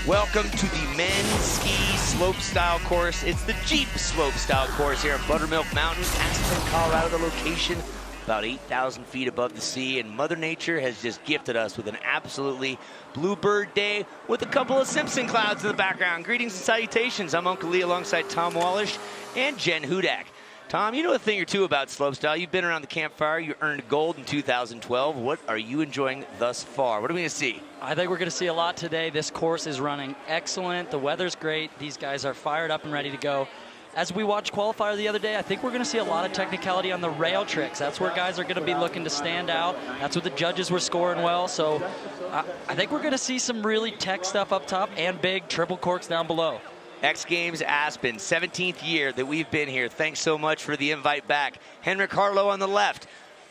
Welcome to the men's ski slopestyle course. It's the Jeep slopestyle course here at Buttermilk Mountain, Aspen, Colorado. The location about 8,000 feet above the sea, and Mother Nature has just gifted us with an absolutely bluebird day with a couple of Simpson clouds in the background. Greetings and salutations. I'm Uncle Lee alongside Tom Wallish and Jen Hudak. Tom, you know a thing or two about slopestyle. You've been around the campfire. You earned gold in 2012. What are you enjoying thus far? What are we going to see? I think we're going to see a lot today. This course is running excellent. The weather's great. These guys are fired up and ready to go. As we watched qualifier the other day, I think we're going to see a lot of technicality on the rail tricks. That's where guys are going to be looking to stand out. That's what the judges were scoring well. So I think we're going to see some really tech stuff up top and big triple corks down below. X Games Aspen, 17th year that we've been here. Thanks so much for the invite back. Henrik Harlow on the left.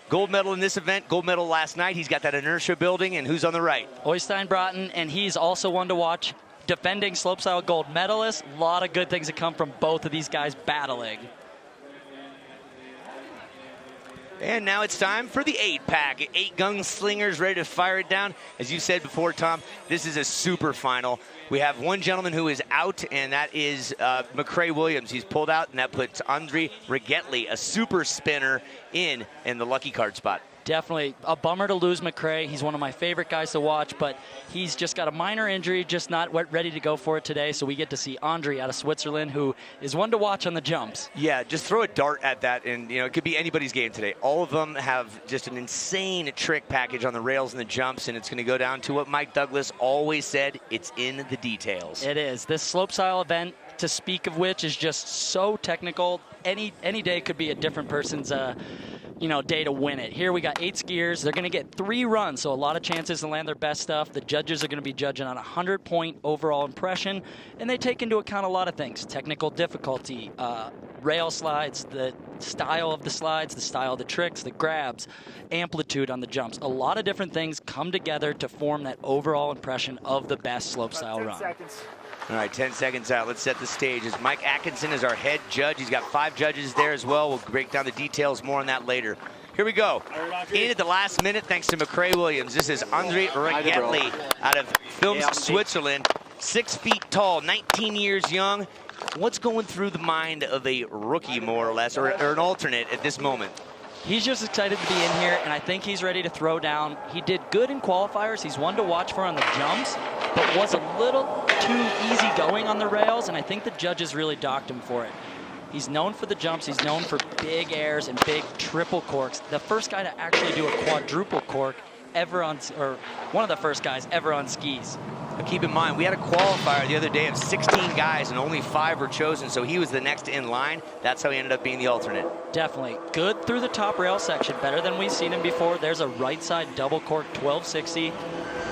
Gold medal in this event, gold medal last night. He's got that inertia building, and who's on the right? Oystein Broughton, and he's also one to watch. Defending slopestyle gold medalist. A lot of good things that come from both of these guys battling. And now it's time for the 8-pack. 8 gunslingers ready to fire it down. As you said before, Tom, this is a super final. We have one gentleman who is out, and that is McCrae Williams. He's pulled out, and that puts Andre Rigetli, a super spinner, in the lucky card spot. Definitely a bummer to lose McCrae. He's one of my favorite guys to watch, but he's just got a minor injury, just not ready to go for it today. So we get to see Andre out of Switzerland, who is one to watch on the jumps. Yeah, just throw a dart at that, and it could be anybody's game today. All of them have just an insane trick package on the rails and the jumps, and it's going to go down to what Mike Douglas always said: it's in the details. It is. This slopestyle event, to speak of which, is just so technical. Any day could be a different person's day to win it. Here we got 8 skiers. They're going to get 3 runs, so a lot of chances to land their best stuff. The judges are going to be judging on a 100-point overall impression, and they take into account a lot of things: technical difficulty, rail slides, the style of the slides, the style of the tricks, the grabs, amplitude on the jumps. A lot of different things come together to form that overall impression of the best slopestyle run. All right, 10 seconds out. Let's set the stage. As Mike Atkinson is our head judge. He's got 5 judges there as well. We'll break down the details, more on that later. Here we go. In at the last minute, thanks to McCrae Williams. This is Andre Rigetli out of Films, Switzerland. 6 feet tall, 19 years young. What's going through the mind of a rookie, more or less, or an alternate at this moment? He's just excited to be in here, and I think he's ready to throw down. He did good in qualifiers. He's one to watch for on the jumps, but was a little too easy going on the rails, and I think the judges really docked him for it. He's known for the jumps. He's known for big airs and big triple corks. The first guy to actually do a quadruple cork ever on, or one of the first guys ever on skis. But keep in mind, we had a qualifier the other day of 16 guys and only 5 were chosen, so he was the next in line. That's how he ended up being the alternate. Definitely. Good through the top rail section, better than we've seen him before. There's a right side double cork 1260.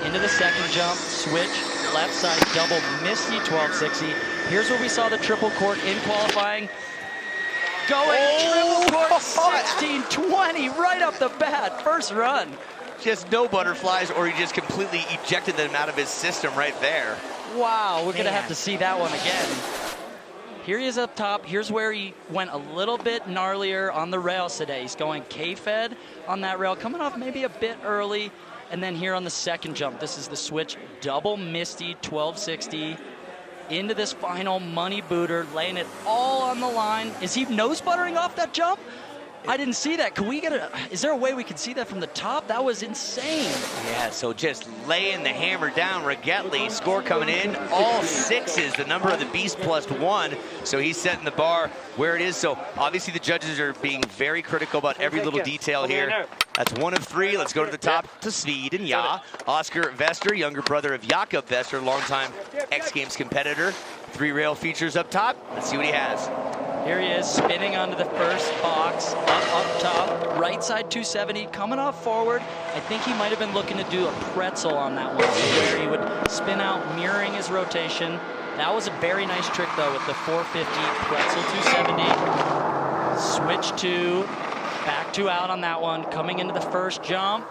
Into the second jump, switch, left side double misty 1260. Here's where we saw the triple cork in qualifying. Going triple cork 1620 right off the bat, first run. Just no butterflies, or he just completely ejected them out of his system right there. Wow, we're going to have to see that one again. Here he is up top. Here's where he went a little bit gnarlier on the rails today. He's going K-fed on that rail, coming off maybe a bit early. And then here on the second jump, this is the switch double misty 1260 into this final money booter, laying it all on the line. Is he nose buttering off that jump? I didn't see that. Can we get is there a way we can see that from the top? That was insane. Yeah, so just laying the hammer down. Rigetli, score coming in, all 6s, the number of the beast +1. So he's setting the bar where it is. So obviously the judges are being very critical about every little detail here. That's 1 of 3. Let's go to the top to Sweden. Ja. Oscar Vester, younger brother of Jakob Vester, longtime X Games competitor. 3 rail features up top. Let's see what he has. Here he is, spinning onto the first box, up top, right side 270, coming off forward. I think he might have been looking to do a pretzel on that one, where he would spin out, mirroring his rotation. That was a very nice trick, though, with the 450 pretzel 270. Switch 2, back 2 out on that one, coming into the first jump.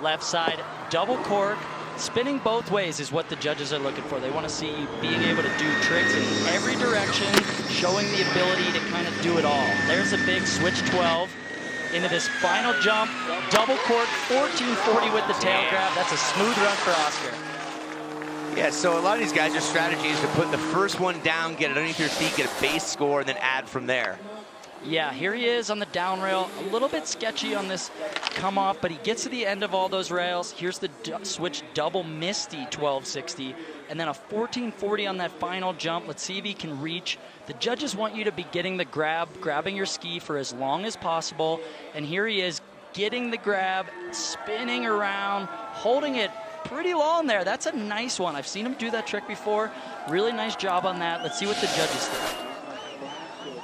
Left side, double cork. Spinning both ways is what the judges are looking for. They want to see you being able to do tricks in every direction, showing the ability to kind of do it all. There's a big switch 12 into this final jump. Double cork, 1440 with the tail grab. That's a smooth run for Oscar. Yeah, so a lot of these guys, their strategy is to put the first one down, get it underneath your feet, get a base score, and then add from there. Yeah, here he is on the down rail. A little bit sketchy on this come off, but he gets to the end of all those rails. Here's the switch double Misty 1260, and then a 1440 on that final jump. Let's see if he can reach. The judges want you to be getting the grab, grabbing your ski for as long as possible. And here he is getting the grab, spinning around, holding it pretty long there. That's a nice one. I've seen him do that trick before. Really nice job on that. Let's see what the judges think.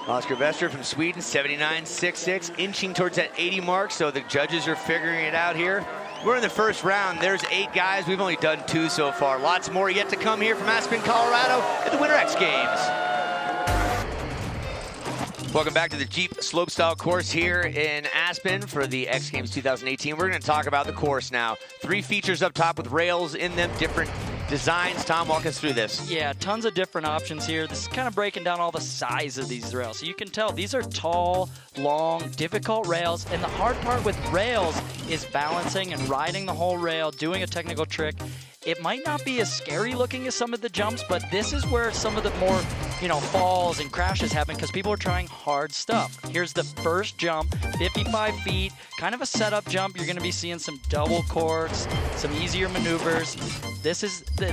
Oscar Wester from Sweden, 79.66, inching towards that 80 mark, so the judges are figuring it out here. We're in the first round. There's 8 guys. We've only done 2 so far. Lots more yet to come here from Aspen, Colorado at the Winter X Games. Welcome back to the Jeep Slopestyle course here in Aspen for the X Games 2018. We're going to talk about the course now. 3 features up top with rails in them, different designs. Tom, walk us through this. Yeah, tons of different options here. This is kind of breaking down all the size of these rails. So you can tell these are tall, long, difficult rails. And the hard part with rails is balancing and riding the whole rail, doing a technical trick. It might not be as scary looking as some of the jumps, but this is where some of the more, falls and crashes happen because people are trying hard stuff. Here's the first jump, 55 feet, kind of a setup jump. You're going to be seeing some double corks, some easier maneuvers. This is the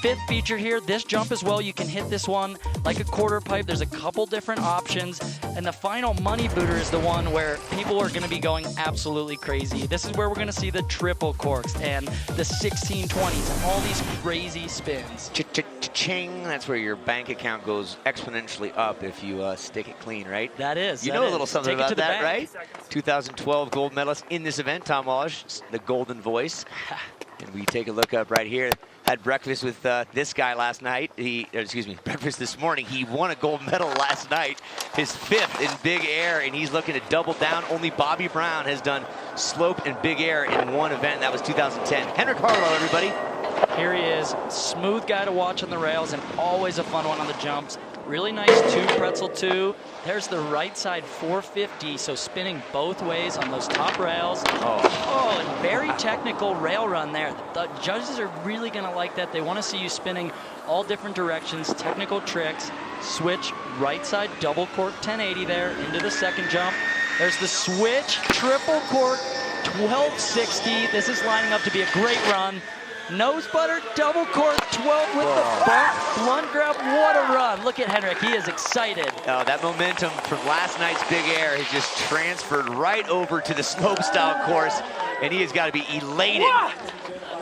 5th feature here. This jump as well, you can hit this one like a quarter pipe. There's a couple different options. And the final money booter is the one where people are going to be going absolutely crazy. This is where we're going to see the triple corks and the 1620s and all these crazy spins. Cha-ching, that's where your bank account goes exponentially up if you stick it clean, right? That is. You know a little something about that, bank. right? 2012 gold medalist in this event, Tom Walsh, the golden voice. And we take a look up right here. Had breakfast with this guy last night. Breakfast this morning. He won a gold medal last night, his 5th in big air, and he's looking to double down. Only Bobby Brown has done slope and big air in one event, and that was 2010. Henrik Harlow, everybody. Here he is, smooth guy to watch on the rails and always a fun one on the jumps. Really nice 2 pretzel 2. There's the right side 450, so spinning both ways on those top rails. Oh, and very technical rail run there. The judges are really going to like that. They want to see you spinning all different directions, technical tricks. Switch, right side double cork 1080 there into the second jump. There's the switch, triple cork 1260. This is lining up to be a great run. Nose butter, double cork, 12 with the blunt grab. What a run. Look at Henrik. He is excited. Oh, that momentum from last night's big air has just transferred right over to the slopestyle course, and he has got to be elated.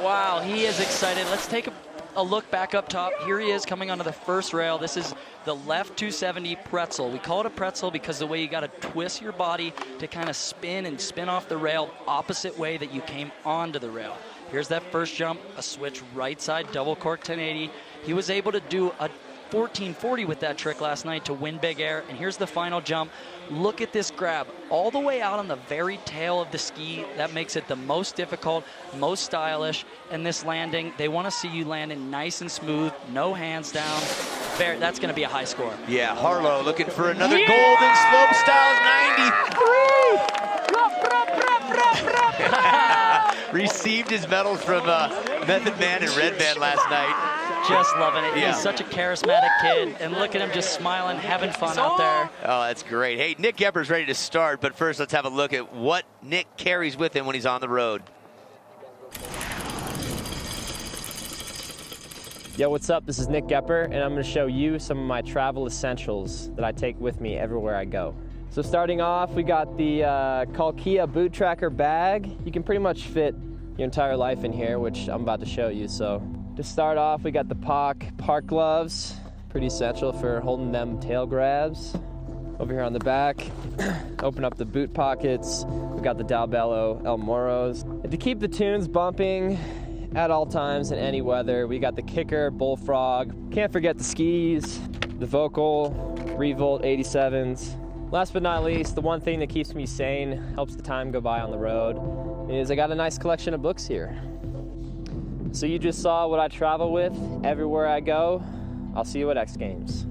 Wow, he is excited. Let's take a look back up top. Here he is coming onto the first rail. This is the left 270 pretzel. We call it a pretzel because the way you got to twist your body to kind of spin and spin off the rail opposite way that you came onto the rail. Here's that first jump, a switch right side, double cork 1080. He was able to do a 1440 with that trick last night to win big air. And here's the final jump. Look at this grab all the way out on the very tail of the ski. That makes it the most difficult, most stylish. And this landing, they want to see you landing nice and smooth, no hands down. That's going to be a high score. Yeah, Harlow looking for another golden slopestyle 93. Received his medals from Method Man and Red Band last night. Just loving it. Yeah. He's such a charismatic kid, and look at him just smiling, having fun out there. Oh, that's great. Hey, Nick Gepper's ready to start, but first let's have a look at what Nick carries with him when he's on the road. Yo, what's up? This is Nick Gepper, and I'm going to show you some of my travel essentials that I take with me everywhere I go. So starting off, we got the Kalkia boot tracker bag. You can pretty much fit your entire life in here, which I'm about to show you. So to start off, we got the POC park gloves, pretty essential for holding them tail grabs. Over here on the back, open up the boot pockets. We've got the Dalbello El Moros. And to keep the tunes bumping at all times in any weather, we got the Kicker Bullfrog. Can't forget the skis, the Vocal Revolt 87s. Last but not least, the one thing that keeps me sane, helps the time go by on the road, is I got a nice collection of books here. So you just saw what I travel with everywhere I go. I'll see you at X Games.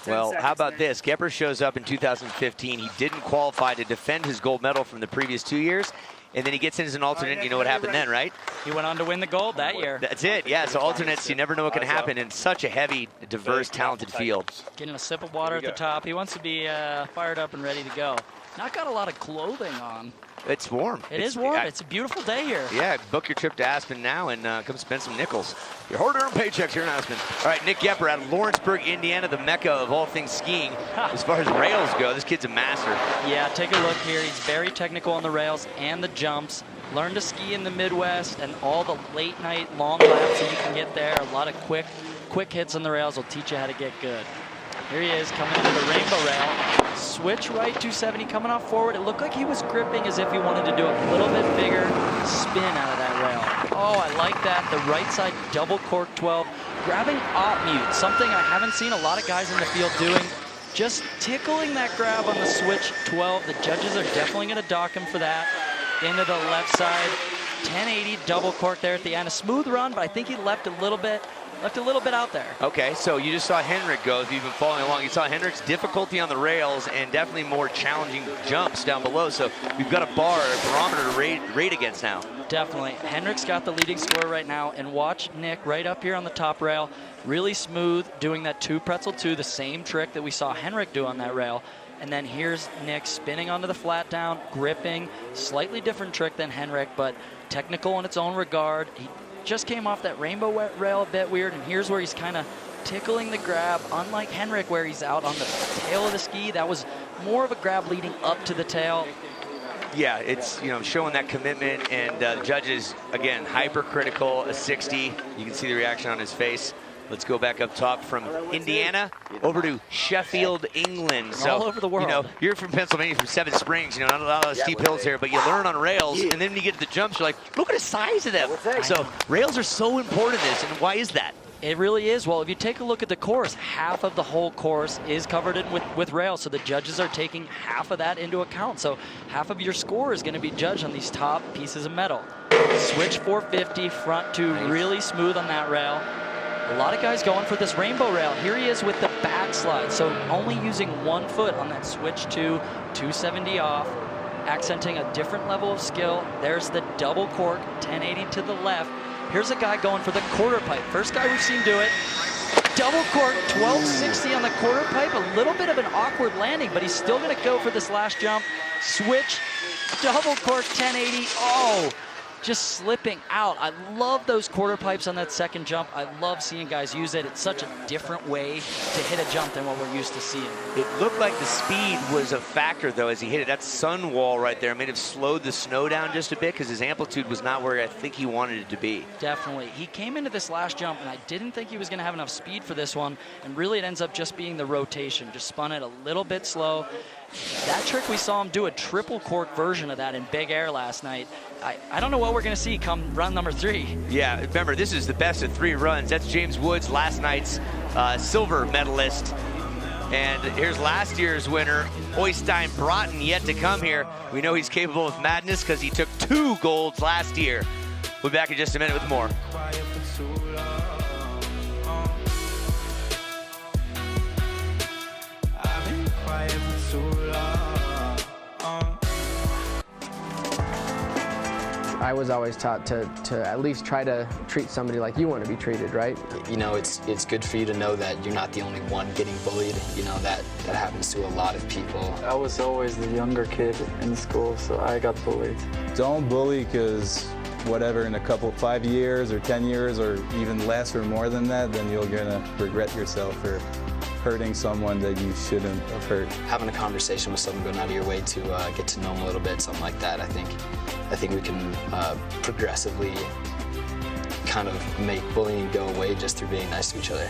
Well, how about this? Gepper shows up in 2015. He didn't qualify to defend his gold medal from the previous 2 years. And then he gets in as an alternate, and you know what happened then, right? He went on to win the gold that year. That's it, yeah. So alternates, you never know what can happen in such a heavy, diverse, talented field. Getting a sip of water at the top. He wants to be fired up and ready to go. Not got a lot of clothing on. It's warm. It is warm. It's a beautiful day here. Yeah, book your trip to Aspen now and come spend some nickels. Your hard-earned paychecks here in Aspen. All right, Nick Gepper out of Lawrenceburg, Indiana, the mecca of all things skiing. As far as rails go, this kid's a master. Yeah, take a look here. He's very technical on the rails and the jumps. Learned to ski in the Midwest, and all the late-night long laps that you can get there. A lot of quick hits on the rails will teach you how to get good. Here he is coming into the rainbow rail. Switch right 270 coming off forward. It looked like he was gripping as if he wanted to do a little bit bigger spin out of that rail. Oh, I like that. The right side double cork 12. Grabbing op mute, something I haven't seen a lot of guys in the field doing. Just tickling that grab on the switch 12. The judges are definitely going to dock him for that. Into the left side. 1080 double cork there at the end. A smooth run, but I think he left a little bit out there. Okay, so you just saw Henrik go. If you've been following along, you saw Henrik's difficulty on the rails and definitely more challenging jumps down below. So we've got a bar, a barometer to rate against now. Definitely. Henrik's got the leading score right now, and watch Nick right up here on the top rail. Really smooth, doing that 2 pretzel 2, the same trick that we saw Henrik do on that rail. And then here's Nick spinning onto the flat down, gripping. Slightly different trick than Henrik, but technical in its own regard. He just came off that rainbow rail a bit weird, and here's where he's kind of tickling the grab. Unlike Henrik, where he's out on the tail of the ski, that was more of a grab leading up to the tail. Yeah, it's, you know, showing that commitment, and judges, again, hypercritical, a 60. You can see the reaction on his face. Let's go back up top from Indiana over to Sheffield, England. So, all over the world. You know, you're from Pennsylvania, from Seven Springs. You know, not a lot of steep hills here, but you learn on rails, and then when you get to the jumps, you're like, look at the size of them. So rails are so important in this, and why is that? It really is. Well, if you take a look at the course, half of the whole course is covered in with rails, so the judges are taking half of that into account. So half of your score is going to be judged on these top pieces of metal. Switch 450, front 2, really smooth on that rail. A lot of guys going for this rainbow rail. Here he is with the backslide, so only using 1 foot on that switch 2, 270 off, accenting a different level of skill. There's the double cork, 1080 to the left. Here's a guy going for the quarter pipe. First guy we've seen do it. Double cork, 1260 on the quarter pipe. A little bit of an awkward landing, but he's still going to go for this last jump. Switch, double cork, 1080. Oh, just slipping out. I love those quarter pipes on that second jump. I love seeing guys use it. It's such a different way to hit a jump than what we're used to seeing. It looked like the speed was a factor, though, as he hit it. That sun wall right there may have slowed the snow down just a bit because his amplitude was not where I think he wanted it to be. Definitely. He came into this last jump, and I didn't think he was going to have enough speed for this one, and really it ends up just being the rotation. Just spun it a little bit slow. That trick, we saw him do a triple cork version of that in big air last night. I don't know what we're going to see come run number 3. Yeah, remember, this is the best of 3 runs. That's James Woods, last night's silver medalist. And here's last year's winner, Oystein Broughton, yet to come here. We know he's capable of madness because he took 2 golds last year. We'll be back in just a minute with more. I was always taught to at least try to treat somebody like you want to be treated, right? You know, it's good for you to know that you're not the only one getting bullied. You know, that happens to a lot of people. I was always the younger kid in school, so I got bullied. Don't bully, because whatever, in a couple, 5 years or 10 years or even less or more than that, then you're gonna regret yourself for hurting someone that you shouldn't have hurt. Having a conversation with someone, going out of your way to get to know them a little bit, something like that, I think we can progressively kind of make bullying go away just through being nice to each other.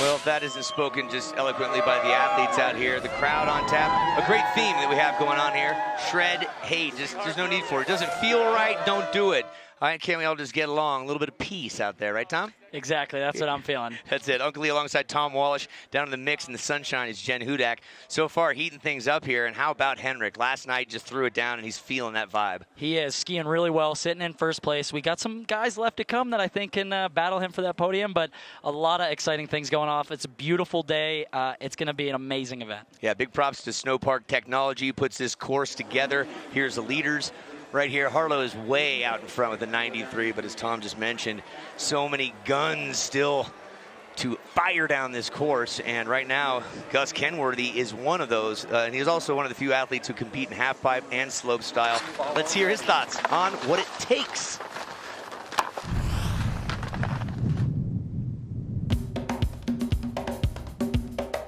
Well, if that isn't spoken just eloquently by the athletes out here, the crowd on tap, a great theme that we have going on here. Shred hate, there's no need for it. It doesn't feel right, don't do it. All right, can't we all just get along? A little bit of peace out there, right, Tom? Exactly, that's what I'm feeling. That's it. Uncle Lee alongside Tom Wallish. Down in the mix in the sunshine is Jen Hudak. So far, heating things up here. And how about Henrik? Last night, just threw it down, and he's feeling that vibe. He is skiing really well, sitting in first place. We got some guys left to come that I think can battle him for that podium, but a lot of exciting things going off. It's a beautiful day. It's going to be an amazing event. Yeah, big props to Snowpark Technology. Puts this course together. Here's the leaders. Right here, Harlow is way out in front with a 93, but as Tom just mentioned, so many guns still to fire down this course, and right now, Gus Kenworthy is one of those, and he's also one of the few athletes who compete in halfpipe and slopestyle. Let's hear his thoughts on what it takes.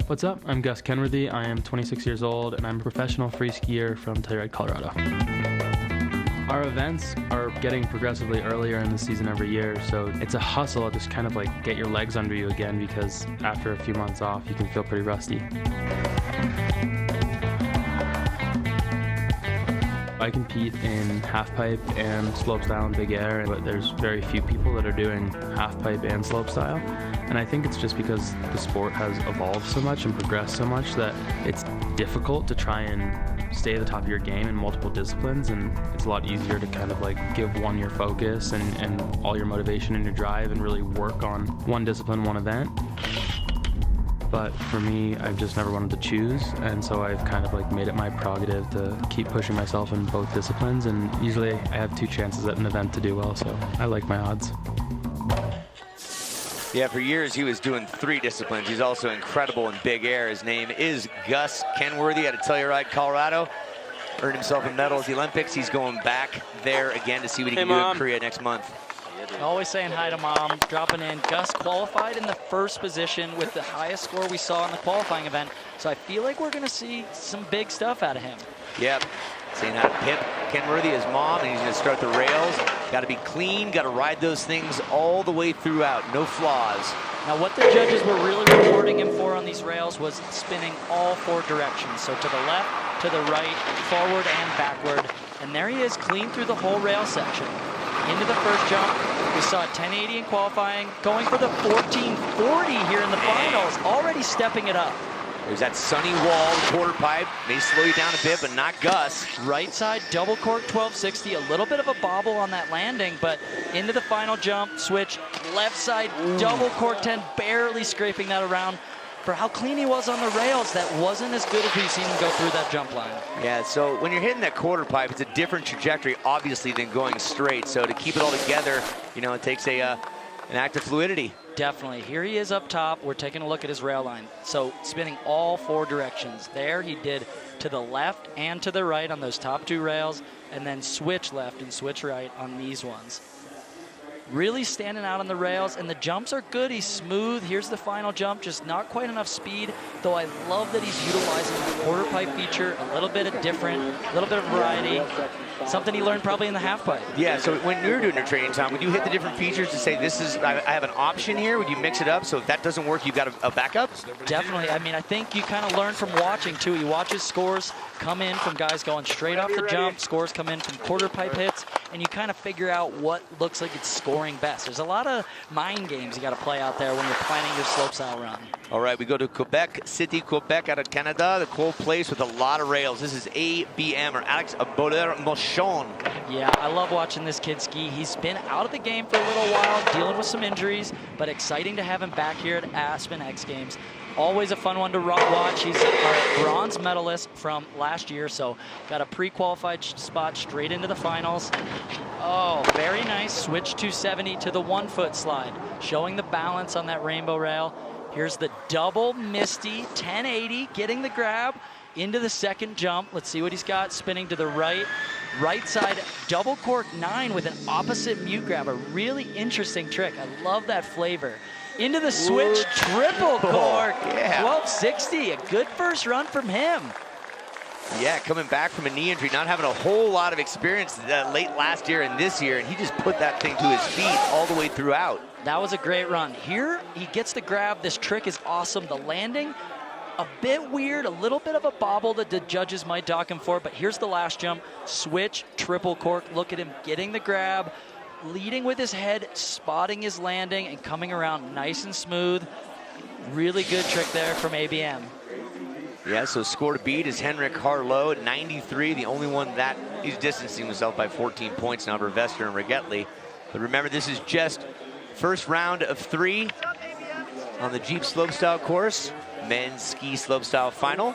What's up? I'm Gus Kenworthy. I am 26 years old, and I'm a professional free skier from Telluride, Colorado. Our events are getting progressively earlier in the season every year, so it's a hustle to just kind of like get your legs under you again, because after a few months off, you can feel pretty rusty. I compete in halfpipe and slopestyle and big air, but there's very few people that are doing halfpipe and slopestyle. And I think it's just because the sport has evolved so much and progressed so much that it's difficult to try and stay at the top of your game in multiple disciplines, and it's a lot easier to kind of like give one your focus and all your motivation and your drive and really work on one discipline, one event. But for me, I've just never wanted to choose, and so I've kind of like made it my prerogative to keep pushing myself in both disciplines, and usually I have 2 chances at an event to do well, so I like my odds. Yeah, for years he was doing 3 disciplines. He's also incredible in big air. His name is Gus Kenworthy out of Telluride, Colorado. Earned himself a medal at the Olympics. He's going back there again to see what he can do in Korea next month. Always saying hi to Mom, dropping in. Gus qualified in the first position with the highest score we saw in the qualifying event. So I feel like we're going to see some big stuff out of him. Yep. Saying how to pip Kenworthy, his mom, and he's going to start the rails. Got to be clean, got to ride those things all the way throughout, no flaws. Now what the judges were really rewarding him for on these rails was spinning all 4 directions. So to the left, to the right, forward and backward. And there he is, clean through the whole rail section. Into the first jump, we saw 1080 in qualifying, going for the 1440 here in the finals, already stepping it up. There's that sunny wall, quarter pipe, may slow you down a bit, but not Gus. Right side, double cork 1260, a little bit of a bobble on that landing, but into the final jump, switch, left side, double cork 10, barely scraping that around. For how clean he was on the rails, that wasn't as good as we've seen him go through that jump line. Yeah, so when you're hitting that quarter pipe, it's a different trajectory, obviously, than going straight. So to keep it all together, you know, it takes an act of fluidity. Definitely. Here he is up top. We're taking a look at his rail line. So spinning all 4 directions. There he did to the left and to the right on those top 2 rails, and then switch left and switch right on these ones. Really standing out on the rails, and the jumps are good. He's smooth. Here's the final jump, just not quite enough speed, though I love that he's utilizing the quarter pipe feature, a little bit of different, a little bit of variety, something he learned probably in the half pipe. Yeah, so when you're doing your training time, would you hit the different features to say, this is, I have an option here? Would you mix it up so if that doesn't work, you've got a backup? Definitely. I mean, I think you kind of learn from watching, too. You watch his scores come in from guys going straight off the jump, scores come in from quarter pipe hits, and you kind of figure out what looks like it's scoring best. There's a lot of mind games you got to play out there when you're planning your slopestyle run. All right, we go to Quebec City, Quebec out of Canada, the cold place with a lot of rails. This is ABM, or Alex Boller-Mochon. Yeah, I love watching this kid ski. He's been out of the game for a little while, dealing with some injuries, but exciting to have him back here at Aspen X Games. Always a fun one to watch. He's our bronze medalist from last year, so got a pre-qualified spot straight into the finals. Oh, very nice. Switch 270 to the 1-foot slide, showing the balance on that rainbow rail. Here's the double Misty 1080, getting the grab into the second jump. Let's see what he's got. Spinning to the right. Right side, double cork 9 with an opposite mute grab. A really interesting trick. I love that flavor. Into the switch, triple cork, yeah. 1260. A good first run from him. Yeah, coming back from a knee injury, not having a whole lot of experience late last year and this year, and he just put that thing to his feet all the way throughout. That was a great run. Here, he gets the grab. This trick is awesome. The landing, a bit weird, a little bit of a bobble that the judges might dock him for, but here's the last jump. Switch, triple cork. Look at him getting the grab. leading with his head, spotting his landing, and coming around nice and smooth. Really good trick there from ABM. Yeah, so score to beat is Henrik Harlow at 93, the only one that he's distancing himself by 14 points now over Vester and Rigettli. But remember, this is just first round of 3 on the Jeep Slopestyle course, men's ski slopestyle final.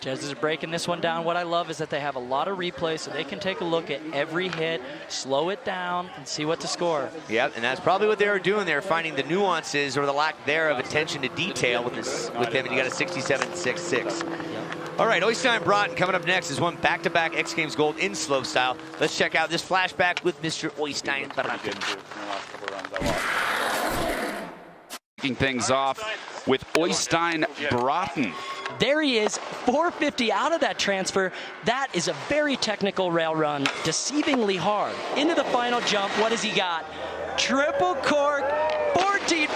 Jez is breaking this one down. What I love is that they have a lot of replays, so they can take a look at every hit, slow it down, and see what to score. Yep, and that's probably what they were doing there, finding the nuances or the lack there of attention to detail with him, and you got a 67.66. All right, Oystein Broughton coming up next is one back-to-back X Games gold in slopestyle. Let's check out this flashback with Mr. Oystein Broughton. Kicking things off with Oystein Broughton. There he is, 450 out of that transfer. That is a very technical rail run, deceivingly hard. Into the final jump, what has he got? Triple cork, 1440, he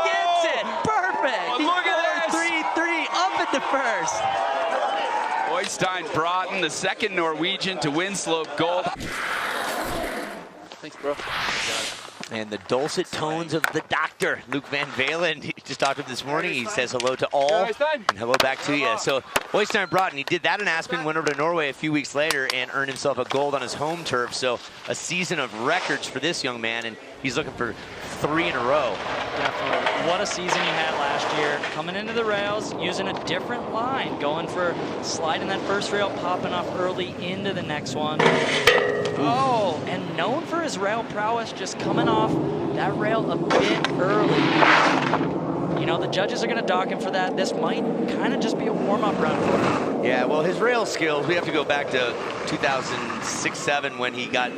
gets it, perfect. Oh, look at this. 3-3, up at the first. Oystein Broughton, the second Norwegian to win slope gold. Thanks, bro. And the dulcet tones of the doctor, Luke Van Valen. He just talked to him this morning. He says hello to all, and hello back to you. So Oystein Broughton, he did that in Aspen, went over to Norway a few weeks later and earned himself a gold on his home turf. So a season of records for this young man, and he's looking for 3 in a row. Definitely. What a season you had last year. Coming into the rails, using a different line, going for sliding that first rail, popping off early into the next one. Oh, and known for his rail prowess, just coming off that rail a bit early. You know, the judges are going to dock him for that. This might kind of just be a warm-up run for him. Yeah, well, his rail skills, we have to go back to 2006-07 when he got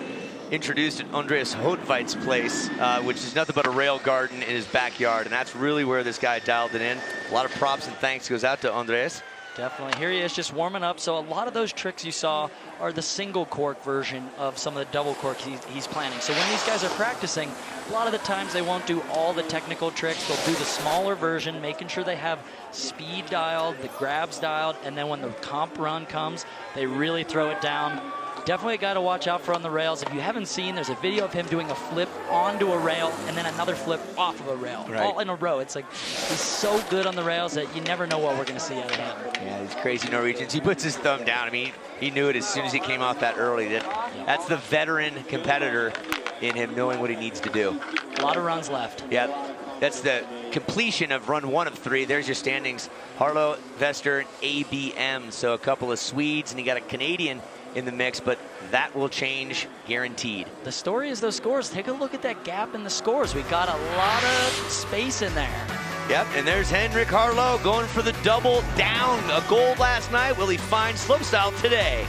introduced at Andreas Hotvite's place, which is nothing but a rail garden in his backyard, and that's really where this guy dialed it in. A lot of props and thanks goes out to Andreas. Definitely. Here he is just warming up. So a lot of those tricks you saw are the single cork version of some of the double cork he's planning. So when these guys are practicing, a lot of the times they won't do all the technical tricks. They'll do the smaller version, making sure they have speed dialed, the grabs dialed, and then when the comp run comes, they really throw it down. Definitely a guy to watch out for on the rails. If you haven't seen, there's a video of him doing a flip onto a rail and then another flip off of a rail, all in a row. It's like he's so good on the rails that you never know what we're going to see out of him. Yeah, these crazy Norwegians. He puts his thumb down. I mean, he knew it as soon as he came off that early. That's the veteran competitor in him knowing what he needs to do. A lot of runs left. Yep. That's the completion of run 1 of 3. There's your standings. Harlow, Vester, and ABM. So a couple of Swedes, and you got a Canadian in the mix, but that will change guaranteed. The story is those scores. Take a look at that gap in the scores. We got a lot of space in there. Yep, and there's Henrik Harlow going for the double down. A gold last night. Will he find slopestyle today?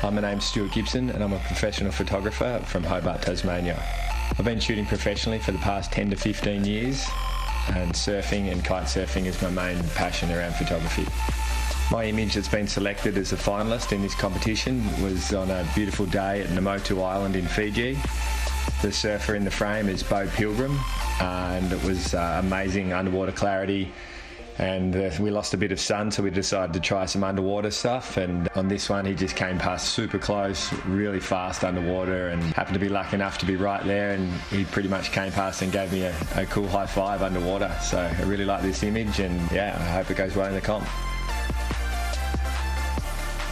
Hi, my name's Stuart Gibson and I'm a professional photographer from Hobart, Tasmania. I've been shooting professionally for the past 10 to 15 years. And surfing and kite surfing is my main passion around photography. My image that's been selected as a finalist in this competition was on a beautiful day at Namotu Island in Fiji. The surfer in the frame is Bo Pilgrim, and it was amazing underwater clarity. And we lost a bit of sun, so we decided to try some underwater stuff. And on this one, he just came past super close, really fast underwater, and happened to be lucky enough to be right there. And he pretty much came past and gave me a cool high five underwater. So I really like this image, and yeah, I hope it goes well in the comp.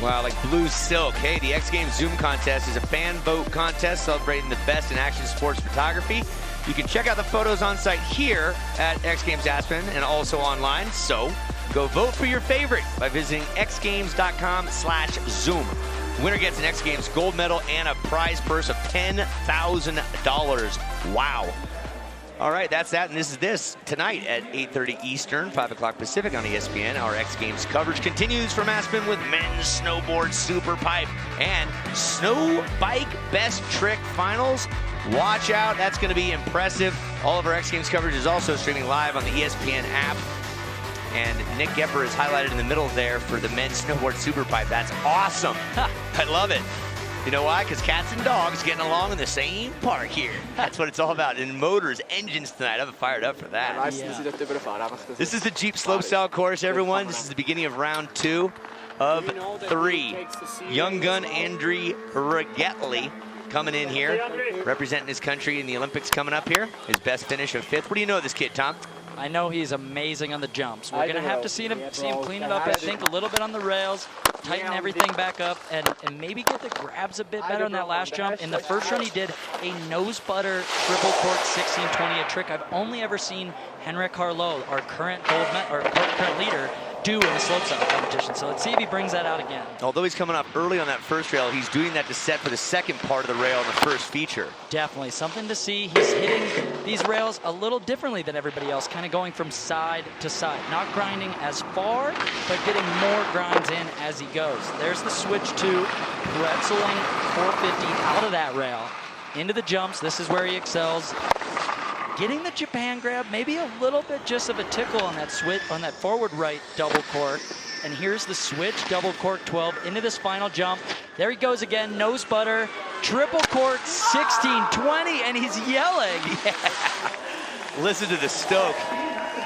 Wow, like blue silk. Hey, the X Games Zoom contest is a fan vote contest celebrating the best in action sports photography. You can check out the photos on site here at X Games Aspen and also online. So go vote for your favorite by visiting xgames.com/Zoom. Winner gets an X Games gold medal and a prize purse of $10,000. Wow. All right, that's that, and this is this. Tonight at 8:30 Eastern, 5 o'clock Pacific on ESPN, our X Games coverage continues from Aspen with men's snowboard super pipe and snow bike best trick finals. Watch out, that's going to be impressive. All of our X Games coverage is also streaming live on the ESPN app. And Nick Gepper is highlighted in the middle there for the men's snowboard super pipe. That's awesome. I love it. You know why? Because cats and dogs getting along in the same park here. That's what it's all about. And motors, engines tonight. I'm fired up for that. Yeah. This is the Jeep Slopestyle course, everyone. This is the beginning of round 2. of 3. Young gun Andriy Ragetli coming in here, representing his country in the Olympics coming up here. His best finish of 5th. What do you know of this kid, Tom? I know he's amazing on the jumps. We're going to have to see him clean it up, I think, a little bit on the rails, tighten everything back up, and maybe get the grabs a bit better on that last jump. In the first run, he did a nose butter triple cork 1620, a trick I've only ever seen Henrik Harlow, our current current leader, do in the slopestyle competition. So let's see if he brings that out again. Although he's coming up early on that first rail, he's doing that to set for the second part of the rail in the first feature. Definitely something to see. He's hitting these rails a little differently than everybody else, kind of going from side to side, not grinding as far, but getting more grinds in as he goes. There's the switch to pretzeling 450 out of that rail into the jumps. This is where he excels. Getting the Japan grab, maybe a little bit just of a tickle on that switch, on that forward right double cork. And here's the switch, double cork 12 into this final jump. There he goes again, nose butter, triple cork 1620, and he's yelling. Yeah. Listen to the stoke.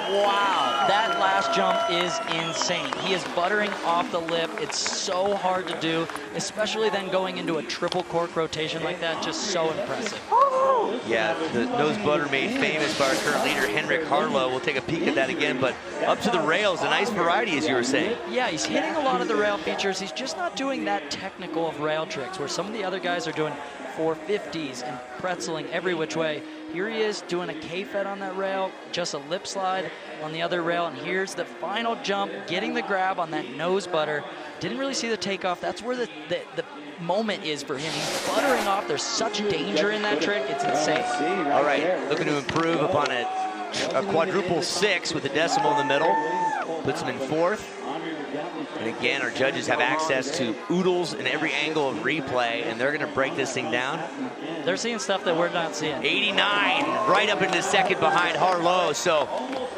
Wow, that last jump is insane. He is buttering off the lip. It's so hard to do, especially then going into a triple cork rotation like that. Just so impressive. Yeah, the nose butter made famous by our current leader, Henrik Harlow. We'll take a peek at that again, but up to the rails, a nice variety, as you were saying. Yeah, he's hitting a lot of the rail features. He's just not doing that technical of rail tricks, where some of the other guys are doing 450s and pretzeling every which way. Here he is doing a K-Fed on that rail, just a lip slide on the other rail, and here's the final jump, getting the grab on that nose butter. Didn't really see the takeoff. That's where the moment is for him. He's buttering off. There's such danger in that trick. It's insane. All right, looking to improve upon a quadruple 6 with a decimal in the middle. Puts him in 4th. And again, our judges have access to oodles in every angle of replay, and they're going to break this thing down. They're seeing stuff that we're not seeing. 89, right up into second behind Harlow. So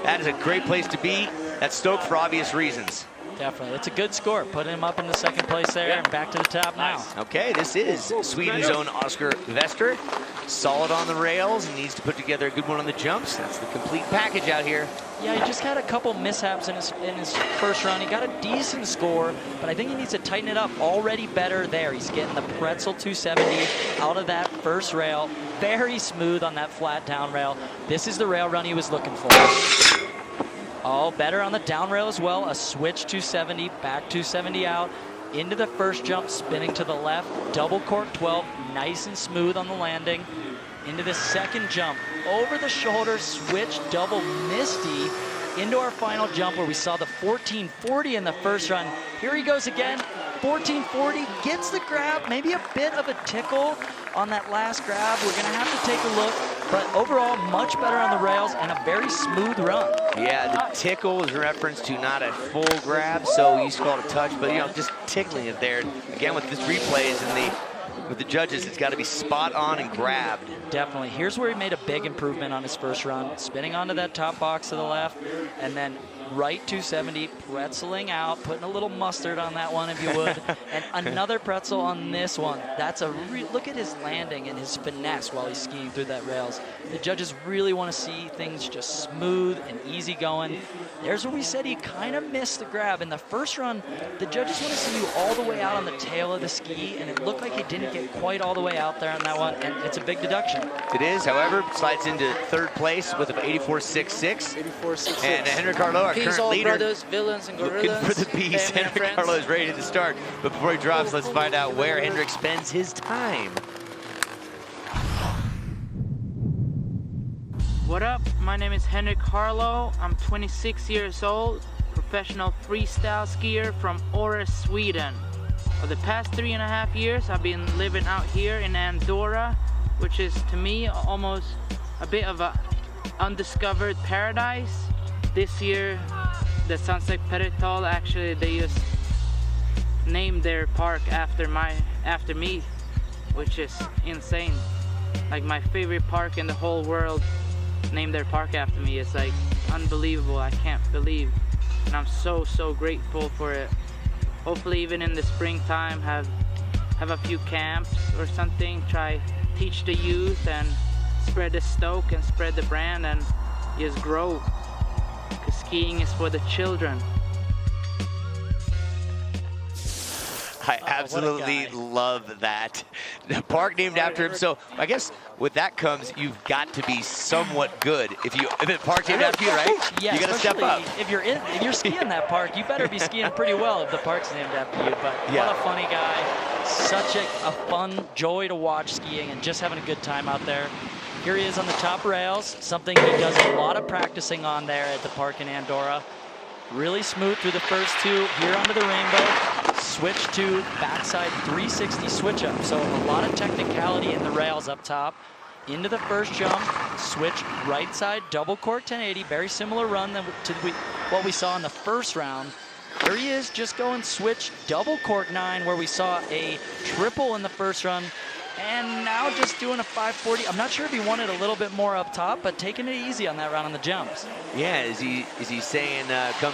that is a great place to be. That's stoked for obvious reasons. Definitely. It's a good score. Put him up in the second place there and back to the top now. Okay, this is Sweden's own Oscar Wester. Solid on the rails and needs to put together a good one on the jumps. That's the complete package out here. Yeah, he just had a couple mishaps in his first run. He got a decent score, but I think he needs to tighten it up. Already better there. He's getting the pretzel 270 out of that first rail. Very smooth on that flat down rail. This is the rail run he was looking for. Oh, better on the down rail as well. A switch 270, back 270 out. Into the first jump, spinning to the left. Double cork 12, nice and smooth on the landing. Into the second jump, over the shoulder, switch, double misty. Into our final jump where we saw the 1440 in the first run. Here he goes again, 1440, gets the grab, maybe a bit of a tickle on that last grab. We're gonna have to take a look, but overall, much better on the rails and a very smooth run. Yeah, the tickle is a reference to not a full grab, so you used to call it a touch, but just tickling it there. Again, with this replays and with the judges, it's got to be spot on and grabbed. Definitely. Here's where he made a big improvement on his first run. Spinning onto that top box to the left, and then right 270, pretzeling out, putting a little mustard on that one if you would, and another pretzel on this one. That's look at his landing and his finesse while he's skiing through that rails. The judges really want to see things just smooth and easy going. There's where we said he kind of missed the grab. In the first run, the judges want to see you all the way out on the tail of the ski, and it looked like he didn't get quite all the way out there on that one, and it's a big deduction. It is, however, slides into third place with an 84.66. 84.66. And Henrik Harlow, our current leader, brothers, villains, and gorillas. Looking for the beast. Henrik Harlow is ready to start. But before he drops, let's find out where Henrik spends his time. What up? My name is Henrik Harlow. I'm 26 years old, professional freestyle skier from Åre, Sweden. For the past 3.5 years, I've been living out here in Andorra, which is to me almost a bit of a undiscovered paradise. This year, the Sunset Peritol, actually they just named their park after me, which is insane. Like my favorite park in the whole world named their park after me. It's like unbelievable. I can't believe, and I'm so grateful for it. Hopefully even in the springtime have a few camps or something, teach the youth and spread the stoke and spread the brand and just grow, because skiing is for the children. I absolutely love that. The park named after him. So I guess with that comes, you've got to be somewhat good. If the park's named after you, right? Yeah, you got to step up. If you're skiing that park, you better be skiing pretty well if the park's named after you. But what a funny guy. Such a fun joy to watch skiing and just having a good time out there. Here he is on the top rails, something he does a lot of practicing on there at the park in Andorra. Really smooth through the first two. Here onto the rainbow, switch to backside 360 switch up. So a lot of technicality in the rails up top. Into the first jump, switch right side, double cork 1080. Very similar run to what we saw in the first round. There he is, just going switch double cork 9, where we saw a triple in the first run. And now just doing a 540. I'm not sure if he wanted a little bit more up top, but taking it easy on that round on the jumps. Yeah, is he saying come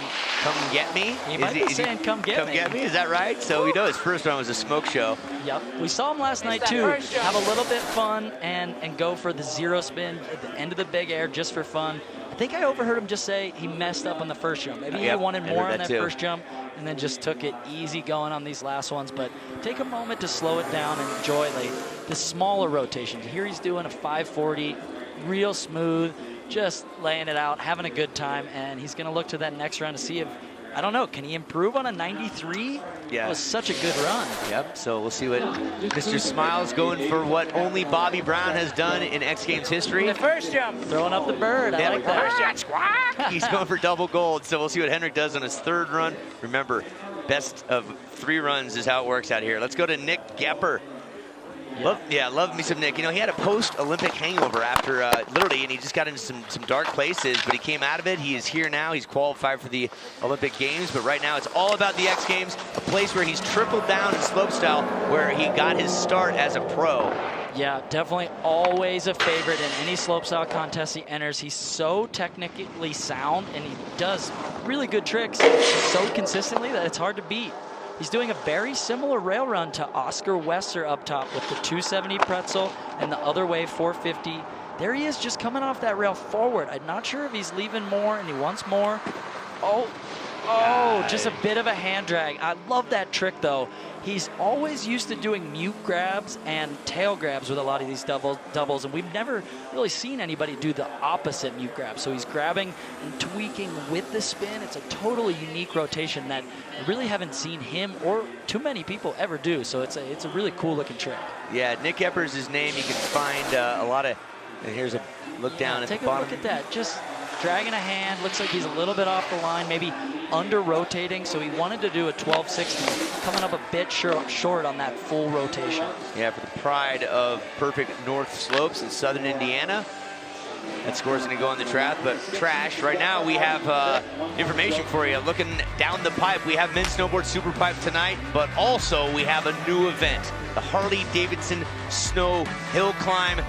get me? He might be saying come get me. Come get me, is that right? So we know his first round was a smoke show. Yep, we saw him last night too. Have a little bit fun and go for the zero spin at the end of the big air just for fun. I think I overheard him just say he messed up on the first jump. Maybe he wanted more on that first jump and then just took it easy going on these last ones. But take a moment to slow it down and enjoy the smaller rotations. Here he's doing a 540, real smooth, just laying it out, having a good time. And he's going to look to that next round to see if, I don't know, can he improve on a 93? Yeah. It was such a good run. Yep, so we'll see what Mr. Smiles going for what only Bobby Brown has done in X Games history. The first jump. Throwing up the bird. I like that. He's going for double gold, so we'll see what Henrik does on his third run. Remember, best of 3 runs is how it works out here. Let's go to Nick Gepper. Love me some Nick. You know, he had a post-Olympic hangover after, literally, and he just got into some dark places, but he came out of it. He is here now. He's qualified for the Olympic Games, but right now it's all about the X Games, a place where he's tripled down in slopestyle, where he got his start as a pro. Yeah, definitely always a favorite in any slopestyle contest he enters. He's so technically sound, and he does really good tricks so consistently that it's hard to beat. He's doing a very similar rail run to Oscar Wester up top with the 270 pretzel and the other way 450. There he is just coming off that rail forward. I'm not sure if he's leaving more and he wants more. Oh, just a bit of a hand drag. I love that trick though. He's always used to doing mute grabs and tail grabs with a lot of these doubles, and we've never really seen anybody do the opposite mute grab. So he's grabbing and tweaking with the spin. It's a totally unique rotation that I really haven't seen him or too many people ever do. So it's a really cool looking trick. Yeah, Nick Gepper is his name. You can find a lot of, and here's a look down at the bottom. Take a look at that. Just dragging a hand. Looks like he's a little bit off the line, maybe under rotating. So he wanted to do a 1260, coming up a bit short on that full rotation. Yeah, for the pride of perfect North Slopes in southern Indiana. That score's going to go on the track, but trash. Right now we have information for you. Looking down the pipe, we have men's snowboard super pipe tonight, but also we have a new event, the Harley-Davidson Snow Hill Climb,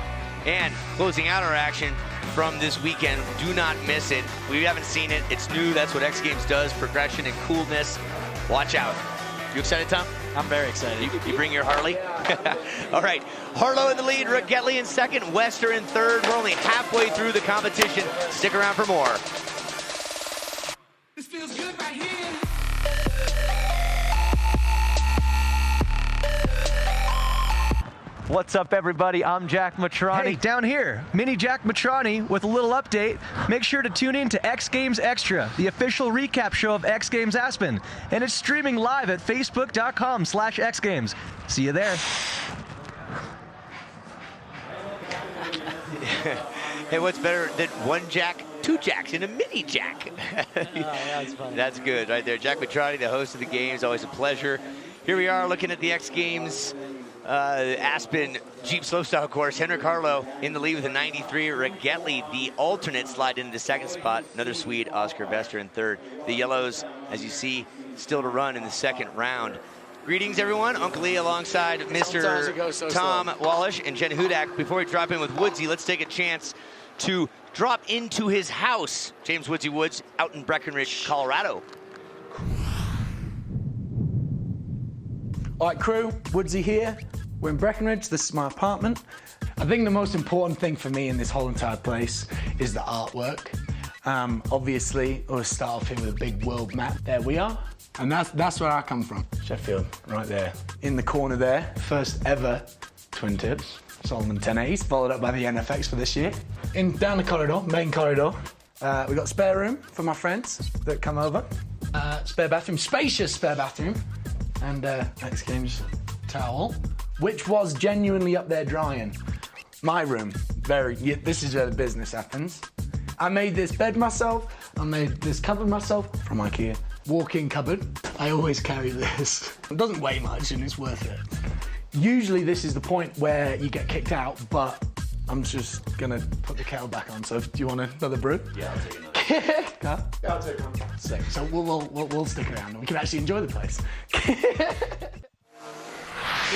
and closing out our action from this weekend. Do not miss it. We haven't seen it. It's new. That's what X Games does, progression and coolness. Watch out. You excited, Tom? I'm very excited. You bring your Harley? All right. Harlow in the lead, Rick Getley in second, Wester in third. We're only halfway through the competition. Stick around for more. This feels good right here. What's up, everybody? I'm Jack Matrani. Hey, down here, Mini Jack Matrani with a little update. Make sure to tune in to X Games Extra, the official recap show of X Games Aspen. And it's streaming live at facebook.com/X Games. See you there. Hey, what's better than one Jack, two Jacks, and a mini Jack? That's funny. That's good right there. Jack Matrani, the host of the games, always a pleasure. Here we are looking at the X Games Aspen Jeep Slopestyle course. Henrik Harlow in the lead with a 93. Rick Getley, the alternate, slide into the second spot. Another Swede, Oscar Wester in third. The yellows, as you see, still to run in the second round. Greetings, everyone. Uncle Lee alongside Mr. Tom Wallish and Jen Hudak. Before we drop in with Woodsy, let's take a chance to drop into his house. James Woodsy Woods out in Breckenridge, Colorado. All right, crew, Woodsy here. We're in Breckenridge. This is my apartment. I think the most important thing for me in this whole entire place is the artwork. Obviously, we'll start off here with a big world map. There we are. And that's where I come from. Sheffield, right there. In the corner there, first ever twin tips. Solomon 1080s, followed up by the NFX for this year. Down the corridor, main corridor, we've got spare room for my friends that come over. Spare bathroom, spacious spare bathroom. And X Games towel, which was genuinely up there drying. My room, this is where the business happens. I made this bed myself. I made this cupboard myself from IKEA. Walk-in cupboard. I always carry this. It doesn't weigh much and it's worth it. Usually this is the point where you get kicked out, but I'm just gonna put the kettle back on. So do you want another brew? Yeah, I'll take another. Yeah, I'll take one. Sick. So we'll stick around and we can actually enjoy the place.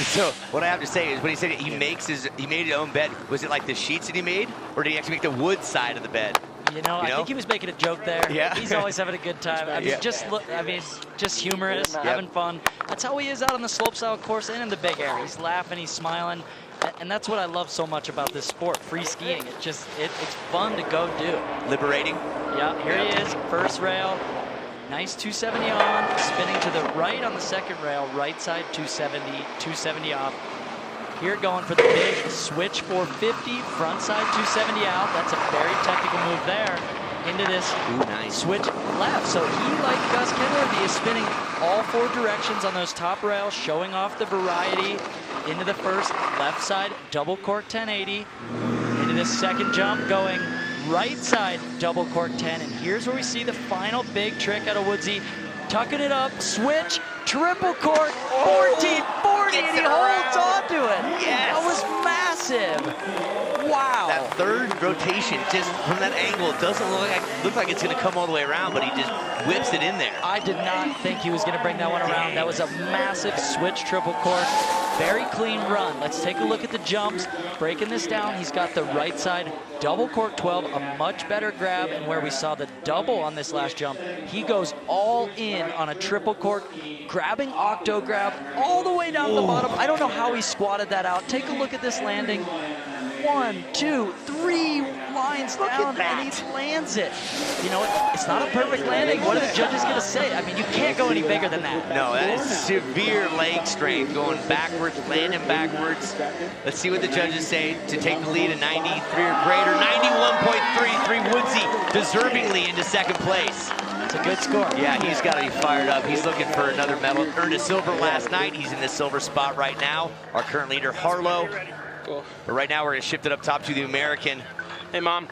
So what I have to say is when he said he made his own bed, was it like the sheets that he made, or did he actually make the wood side of the bed? I think he was making a joke there. Yeah. He's always having a good time. Just humorous, having fun. That's how he is out on the slopestyle course and in the big air. He's laughing, he's smiling, and that's what I love so much about this sport, free skiing. It's fun to go do. Liberating. Yeah, here he is, first rail. Nice 270 on, spinning to the right on the second rail, right side 270 off. Here going for the big switch 450, front side 270 out. That's a very technical move there. Into this switch left. So he, like Gus Kenworthy, is spinning all 4 directions on those top rails, showing off the variety. Into the first left side, double cork 1080. Into this second jump, going right side, double cork 10. And here's where we see the final big trick out of Woodsy. Tucking it up, switch, triple cork, 1440, and he holds on to it. Yes. That was massive. Wow. That third rotation, just from that angle, it doesn't look like it's going to come all the way around, but he just whips it in there. I did not think he was going to bring that one around. That was a massive switch triple cork. Very clean run. Let's take a look at the jumps. Breaking this down, he's got the right side double cork 12, a much better grab, and where we saw the double on this last jump, he goes all in on a triple cork, grabbing octo grab all the way down the bottom. I don't know how he squatted that out. Take a look at this landing. 1, 2, 3 lines down, and he lands it. You know, it's not a perfect landing. What are the judges going to say? I mean, you can't go any bigger than that. No, that is severe leg strength, going backwards, landing backwards. Let's see what the judges say to take the lead at 93 or greater. 91.33, Woodsy deservingly into second place. It's a good score. Yeah, he's got to be fired up. He's looking for another medal. Earned a silver last night. He's in the silver spot right now. Our current leader, Harlow. Cool. But right now, we're going to shift it up top to the American. Hey, Mom.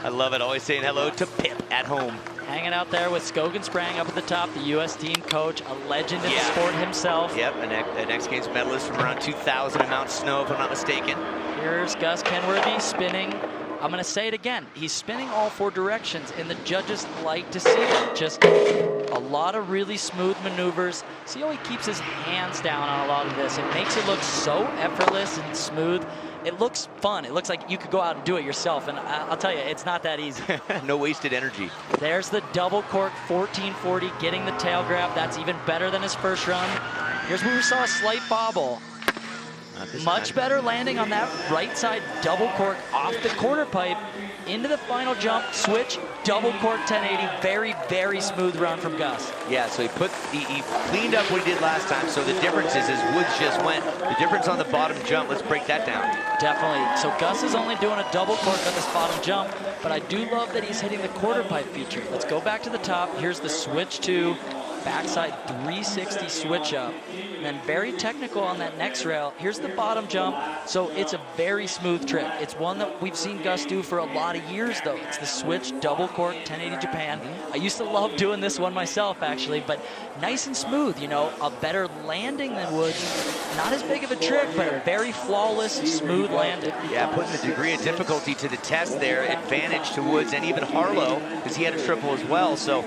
I love it. Always saying hello to Pip at home. Hanging out there with Skogan Sprang up at the top, the U.S. team coach, a legend in the sport himself. Yep, an X Games medalist from around 2000 in Mount Snow, if I'm not mistaken. Here's Gus Kenworthy spinning. I'm going to say it again. He's spinning all 4 directions, and the judges like to see it. Just a lot of really smooth maneuvers. See how he keeps his hands down on a lot of this. It makes it look so effortless and smooth. It looks fun. It looks like you could go out and do it yourself, and I'll tell you, it's not that easy. No wasted energy. There's the double cork 1440, getting the tail grab. That's even better than his first run. Here's where we saw a slight bobble. Much better landing on that right side double cork off the corner pipe into the final jump, switch, double cork 1080. Very, very smooth run from Gus. Yeah, so he cleaned up what he did last time. So the difference is his Woods just went. The difference on the bottom jump, let's break that down. Definitely. So Gus is only doing a double cork on this bottom jump, but I do love that he's hitting the quarter pipe feature. Let's go back to the top. Here's the switch to backside 360 switch up. And then very technical on that next rail. Here's the bottom jump. So it's a very smooth trick. It's one that we've seen Gus do for a lot of years, though. It's the switch double cork 1080 Japan. I used to love doing this one myself, actually, but nice and smooth, you know, a better landing than Woods. Not as big of a trick, but a very flawless, smooth landing. Yeah, putting the degree of difficulty to the test there. Advantage to Woods and even Harlow, because he had a triple as well. So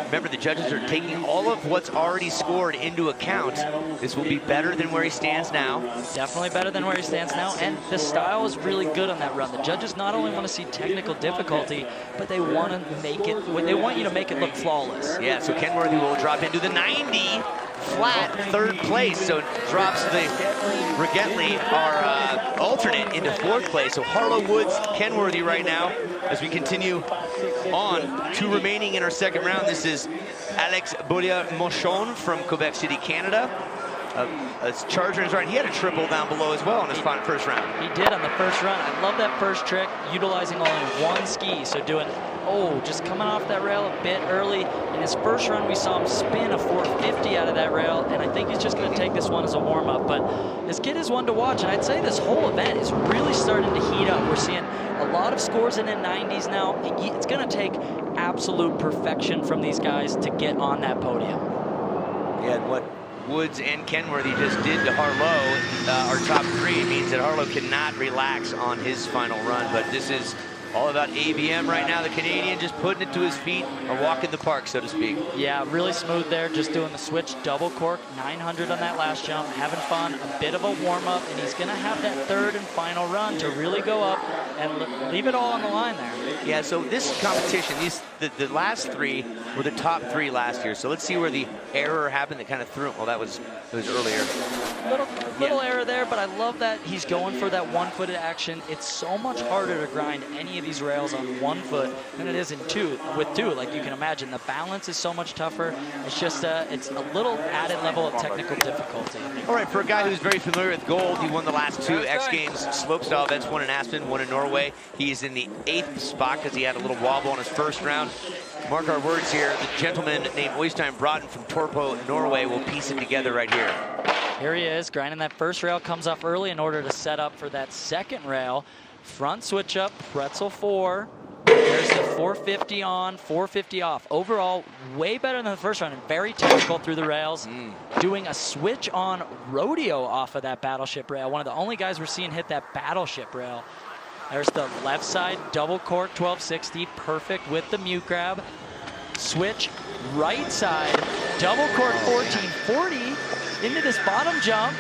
remember, the judges are taking all of what's already scored into account. This will be better than where he stands now. Definitely better than where he stands now, and the style is really good on that run. The judges not only want to see technical difficulty, but they want to make it, they want you to make it look flawless. Yeah, so Kenworthy will drop into the 90. flat third place, so it drops the Rigetli, our alternate, into fourth place. So Harlow, Woods, Kenworthy right now as we continue on. 2 remaining in our second round. This is Alex Beaulieu-Mochon from Quebec City, Canada. Charger is right. He had a triple down below as well in his first round. He did on the first run. I love that first trick, utilizing only one ski. So doing, just coming off that rail a bit early. In his first run, we saw him spin a 450 out of that rail, and I think he's just going to take this one as a warm-up. But this kid is one to watch, and I'd say this whole event is really starting to heat up. We're seeing a lot of scores in the 90s now. It's going to take absolute perfection from these guys to get on that podium. Yeah, and what Woods and Kenworthy just did to Harlow, our top 3, means that Harlow cannot relax on his final run. But this is all about ABM right now. The Canadian just putting it to his feet, or walking the park, so to speak. Yeah, really smooth there, just doing the switch double cork, 900 on that last jump, having fun, a bit of a warm-up, and he's going to have that third and final run to really go up and leave it all on the line there. Yeah, so this competition, the last 3 were the top 3 last year. So let's see where the error happened that kind of threw him. Well, it was earlier. Little error there, but I love that he's going for that one-footed action. It's so much harder to grind any of these rails on 1 foot than it is with 2. Like you can imagine, the balance is so much tougher. It's just it's a little added level of technical difficulty. All right, for a guy who's very familiar with gold, he won the last 2 X Games slopestyle events, one in Aspen, one in Norway. He's in the 8th spot because he had a little wobble in his first round. Mark our words here, the gentleman named Øystein Bråten from Torpo, Norway, will piece it together right here. Here he is, grinding that first rail, comes off early in order to set up for that second rail. Front switch up, pretzel 4. There's the 450 on, 450 off. Overall, way better than the first round, and very technical through the rails. Doing a switch on rodeo off of that battleship rail. One of the only guys we're seeing hit that battleship rail. There's the left side, double cork 1260, perfect with the mute grab. Switch, right side, double cork 1440 into this bottom jump.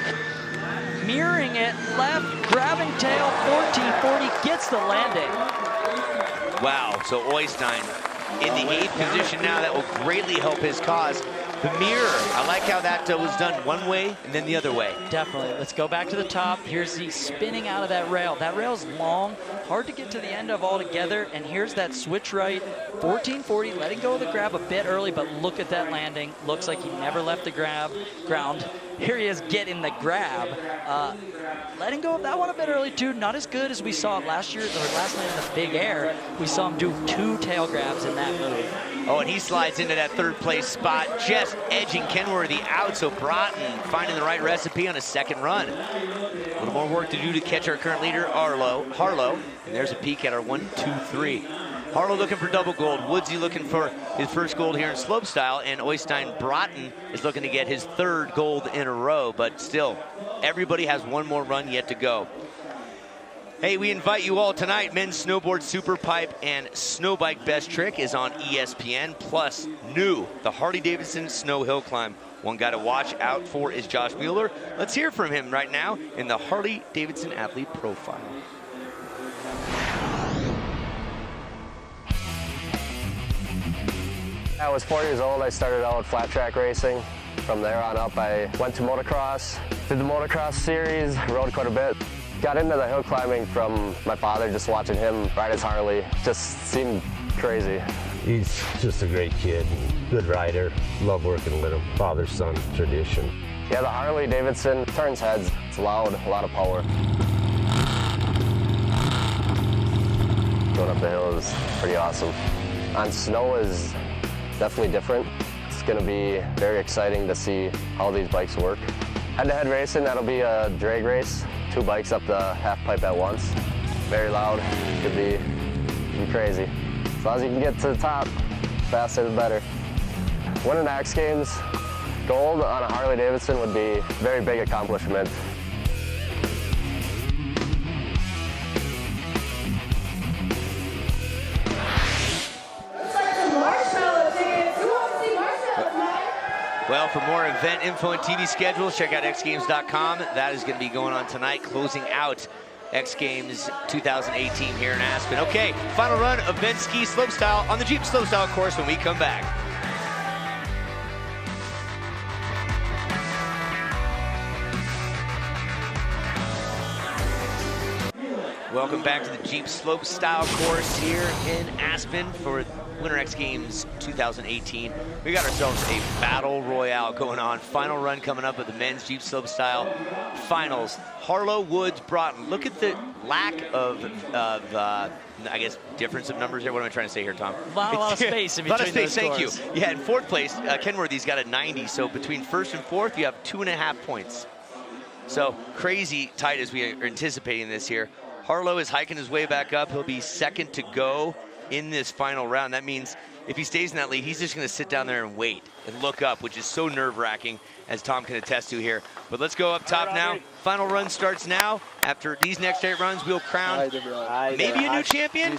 Mirroring it, left, grabbing tail, 1440, gets the landing. Wow, so Øystein in the 8th position now. That will greatly help his cause. The mirror, I like how that was done one way and then the other way. Definitely. Let's go back to the top. Here's the spinning out of that rail. That rail's long, hard to get to the end of altogether, and here's that switch right, 1440, letting go of the grab a bit early, but look at that landing. Looks like he never left the ground. Here he is getting the grab. Letting go of that one a bit early too. Not as good as we saw last year, or last night in the big air. We saw him do 2 tail grabs in that move. Oh, and he slides into that 3rd place spot, just edging Kenworthy out. So Bråten finding the right recipe on his second run. A little more work to do to catch our current leader, Harlow. And there's a peek at our 1, 2, 3. Harlow looking for double gold. Woodsy looking for his first gold here in slopestyle, and Øystein Bråten is looking to get his 3rd gold in a row. But still, everybody has one more run yet to go. Hey, we invite you all tonight. Men's snowboard super pipe and snow bike best trick is on ESPN. Plus, new, the Harley-Davidson snow hill climb. One guy to watch out for is Josh Wheeler. Let's hear from him right now in the Harley-Davidson athlete profile. I was 4 years old. I started out flat track racing. From there on up, I went to motocross, did the motocross series, rode quite a bit. Got into the hill climbing from my father, just watching him ride his Harley. Just seemed crazy. He's just a great kid, good rider. Love working with him. Father-son tradition. Yeah, the Harley-Davidson turns heads. It's loud, a lot of power. Going up the hill is pretty awesome. On snow is definitely different. It's going to be very exciting to see how these bikes work. Head-to-head racing, that'll be a drag race. 2 bikes up the half pipe at once. Very loud, could be crazy. As long as you can get to the top, faster the better. Winning X Games gold on a Harley-Davidson would be a very big accomplishment. Well, for more event info and TV schedules, check out xgames.com. That is going to be going on tonight, closing out X Games 2018 here in Aspen. Okay, final run of men's ski slopestyle on the Jeep slopestyle course when we come back. Welcome back to the Jeep Slopestyle course here in Aspen for Winter X Games 2018. We got ourselves a battle royale going on. Final run coming up with the men's Jeep Slopestyle finals. Harlow, Woods, Broughton. Look at the lack of I guess, difference of numbers here. What am I trying to say here, Tom? A lot of space in between. A lot of space, thank you. scores. Yeah, in fourth place, Kenworthy's got a 90. So between first and fourth, you have 2.5 points. So crazy tight as we are anticipating this here. Harlow is hiking his way back up. He'll be second to go in this final round. That means if he stays in that lead, he's just going to sit down there and wait and look up, which is so nerve-wracking, as Tom can attest to here. But let's go up top now. Final run starts now. After these next 8 runs, we'll crown maybe a new champion.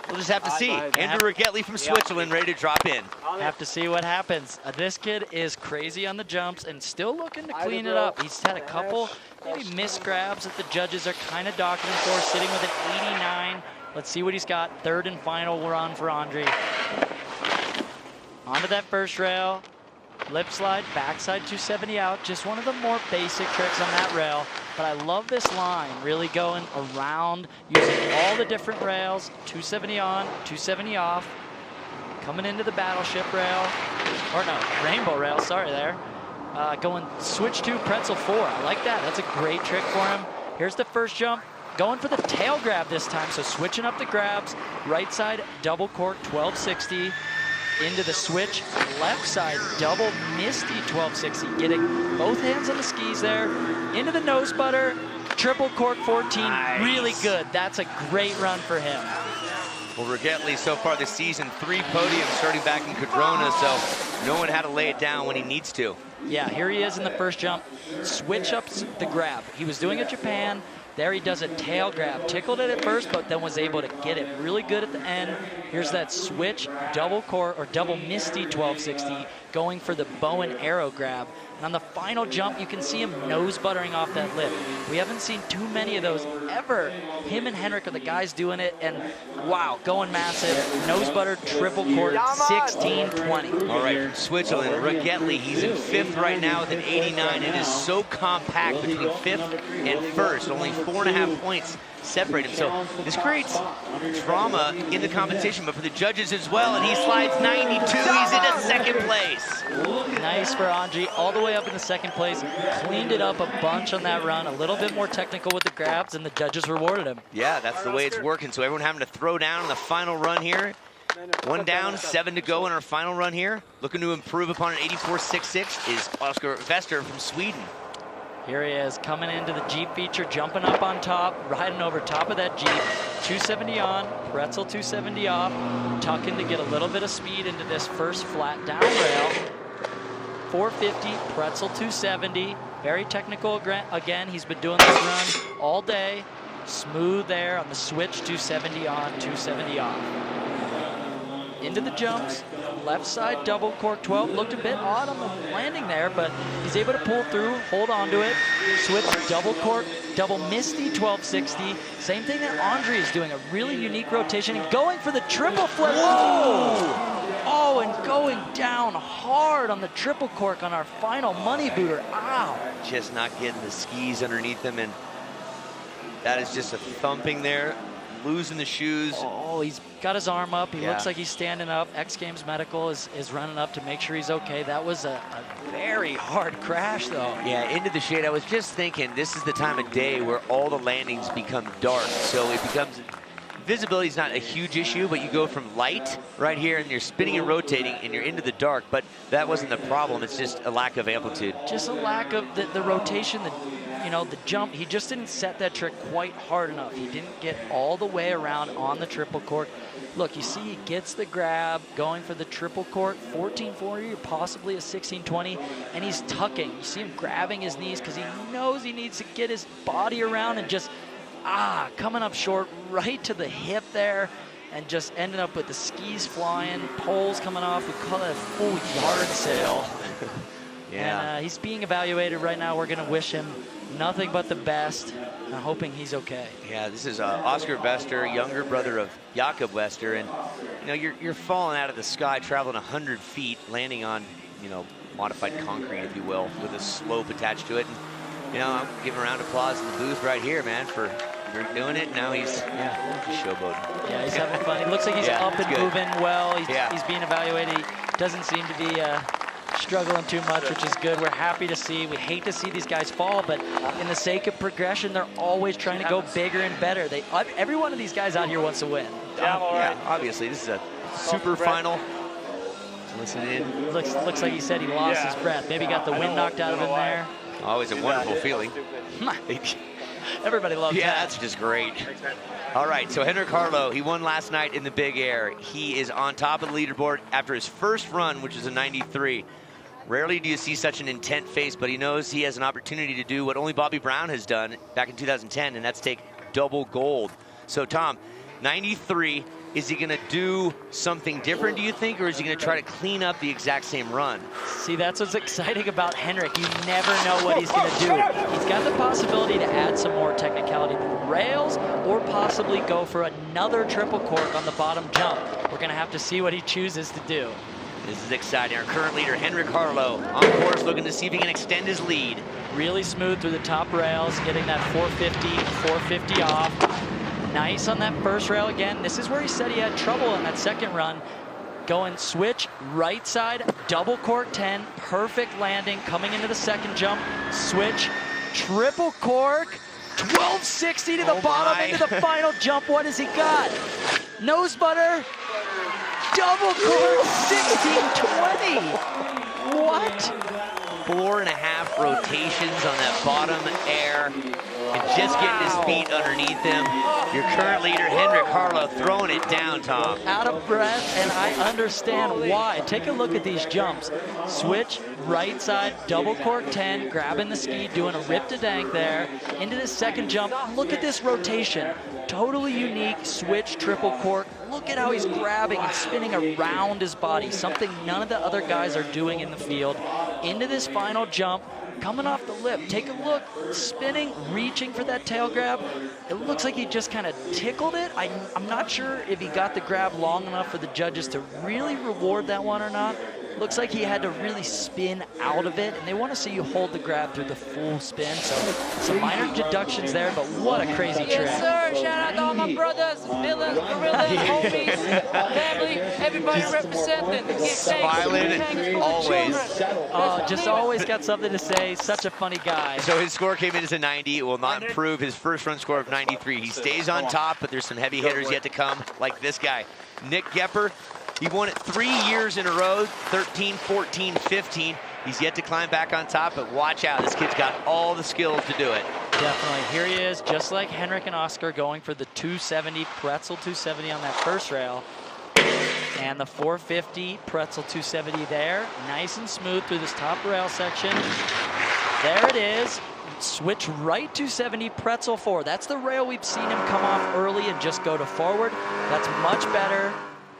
We'll just have to see. Andrew Rigettli from Switzerland ready to drop in. Have to see what happens. This kid is crazy on the jumps and still looking to clean it up. He's had a couple maybe missed grabs that the judges are kind of docketing for, sitting with an 89. Let's see what he's got. Third and final run for Andre. Onto that first rail. Lip slide, backside 270 out. Just one of the more basic tricks on that rail. But I love this line, really going around, using all the different rails. 270 on, 270 off. Coming into the battleship rail, or no, rainbow rail, sorry there. Going switch to pretzel 4. I like that. That's a great trick for him. Here's the first jump. Going for the tail grab this time, so switching up the grabs. Right side, double cork, 1260. Into the switch, left side, double misty 1260. Getting both hands on the skis there. Into the nose butter, triple cork 14. Nice. Really good. That's a great run for him. Well, Rigettli so far this season, 3 podiums starting back in Cadrona, so no one had to lay it down when he needs to. Yeah, here he is in the first jump. Switch up the grab. He was doing it Japan. There he does a tail grab. Tickled it at first, but then was able to get it really good at the end. Here's that switch, double core or double misty 1260, going for the bow and arrow grab. And on the final jump, you can see him nose buttering off that lip. We haven't seen too many of those ever. Him and Henrik are the guys doing it, and wow, going massive. Nose butter, triple cork, 1620. All right, Switzerland, Rigettli, he's in 5th right now with an 89. It is so compact between 5th and 1st, only 4.5 points separate him. So this creates drama in the competition, but for the judges as well, and he slides 92. He's into 2nd place. Nice for Andre, all the way up in the 2nd place. Cleaned it up a bunch on that run, a little bit more technical with the grabs, and the judges rewarded him. Yeah, that's the way it's working. So everyone having to throw down in the final run here. 1 down, 7 to go in our final run here. Looking to improve upon an 84.66 is Oscar Wester from Sweden. Here he is, coming into the Jeep feature, jumping up on top, riding over top of that Jeep. 270 on, pretzel 270 off, tucking to get a little bit of speed into this first flat down rail. 450, pretzel 270, very technical again. He's been doing this run all day. Smooth there on the switch, 270 on, 270 off. Into the jumps, left side double cork 12. Looked a bit odd on the landing there, but he's able to pull through, hold on to it. Switch double cork, double misty 1260. Same thing that Andre is doing, a really unique rotation and going for the triple flip. Whoa! Oh, and going down hard on the triple cork on our final money booter. Ow! Just not getting the skis underneath him, and that is just a thumping there. Losing the shoes. Oh, he's got his arm up. He looks like he's standing up. X Games Medical is running up to make sure he's okay. That was a very hard crash, though. Yeah, into the shade. I was just thinking, this is the time of day where all the landings become dark. So it becomes, visibility is not a huge issue, but you go from light right here, and you're spinning and rotating, and you're into the dark. But that wasn't the problem. It's just a lack of amplitude. Just a lack of the rotation, the jump. He just didn't set that trick quite hard enough. He didn't get all the way around on the triple cork. Look, you see he gets the grab, going for the triple cork, 1440 or possibly a 1620, and he's tucking. You see him grabbing his knees because he knows he needs to get his body around and just, coming up short right to the hip there, and just ending up with the skis flying, poles coming off. We call that a full yard sale. Yeah. And he's being evaluated right now. We're going to wish him nothing but the best. I'm hoping he's okay. Yeah, this is Oscar Wester, younger brother of Jakob Wester, and you're falling out of the sky, traveling 100 feet, landing on modified concrete, if you will, with a slope attached to it. And I'm giving a round of applause in the booth right here, man, for We're doing it, now he's showboating. Yeah, he's having fun. He looks like he's up and moving well. He's being evaluated. He doesn't seem to be struggling too much, which is good. We're happy to see. We hate to see these guys fall, but in the sake of progression, they're always trying to go bigger and better. Every one of these guys out here wants to win. Yeah, obviously, this is a super final. Listen in. Looks like he said he lost his breath. Maybe got the wind knocked out of him there. Always a wonderful feeling. Everybody loves that. Yeah, that's just great. All right, so Henrik Harlow, he won last night in the big air. He is on top of the leaderboard after his first run, which is a 93. Rarely do you see such an intent face, but he knows he has an opportunity to do what only Bobby Brown has done back in 2010, and that's take double gold. So, Tom, 93, is he going to do something different, do you think, or is he going to try to clean up the exact same run? See, that's what's exciting about Henrik. You never know what he's going to do. He's got the possibility to add some more technicality to the rails or possibly go for another triple cork on the bottom jump. We're going to have to see what he chooses to do. This is exciting. Our current leader, Henrik Harlow, on course looking to see if he can extend his lead. Really smooth through the top rails, getting that 450 off. Nice on that first rail again. This is where he said he had trouble in that second run. Going switch, right side, double cork 10, perfect landing, coming into the second jump, switch, triple cork, 1260 to the bottom into the final jump. What has he got? Nose butter, double cork, 1620. What? 4.5 rotations on that bottom air and just getting his feet underneath him. Your current leader, Henrik Harlow, throwing it down, Tom. Out of breath, and I understand why. Take a look at these jumps. Switch, right side, double cork 10, grabbing the ski, doing a rip to dank there. Into the second jump, look at this rotation. Totally unique switch, triple cork. Look at how he's grabbing and spinning around his body, something none of the other guys are doing in the field. Into this final jump, coming off the lip. Take a look, spinning, reaching for that tail grab. It looks like he just kind of tickled it. I'm not sure if he got the grab long enough for the judges to really reward that one or not. Looks like he had to really spin out of it, and they want to see you hold the grab through the full spin. So some minor deductions there, but what a crazy trick. Yes, sir. Shout out to all my brothers, villains, gorillas, homies, family, everybody representing. Smiling always. Just always got something to say. Such a funny guy. So his score came in as a 90. It will not improve his first run score of 93. He stays on top, but there's some heavy hitters yet to come, like this guy, Nick Gepper. He won it 3 years in a row, 13, 14, 15. He's yet to climb back on top, but watch out. This kid's got all the skills to do it. Definitely. Here he is, just like Henrik and Oscar, going for the 270, pretzel 270 on that first rail. And the 450, pretzel 270 there. Nice and smooth through this top rail section. There it is. Switch right 270, pretzel 4. That's the rail we've seen him come off early and just go to forward. That's much better.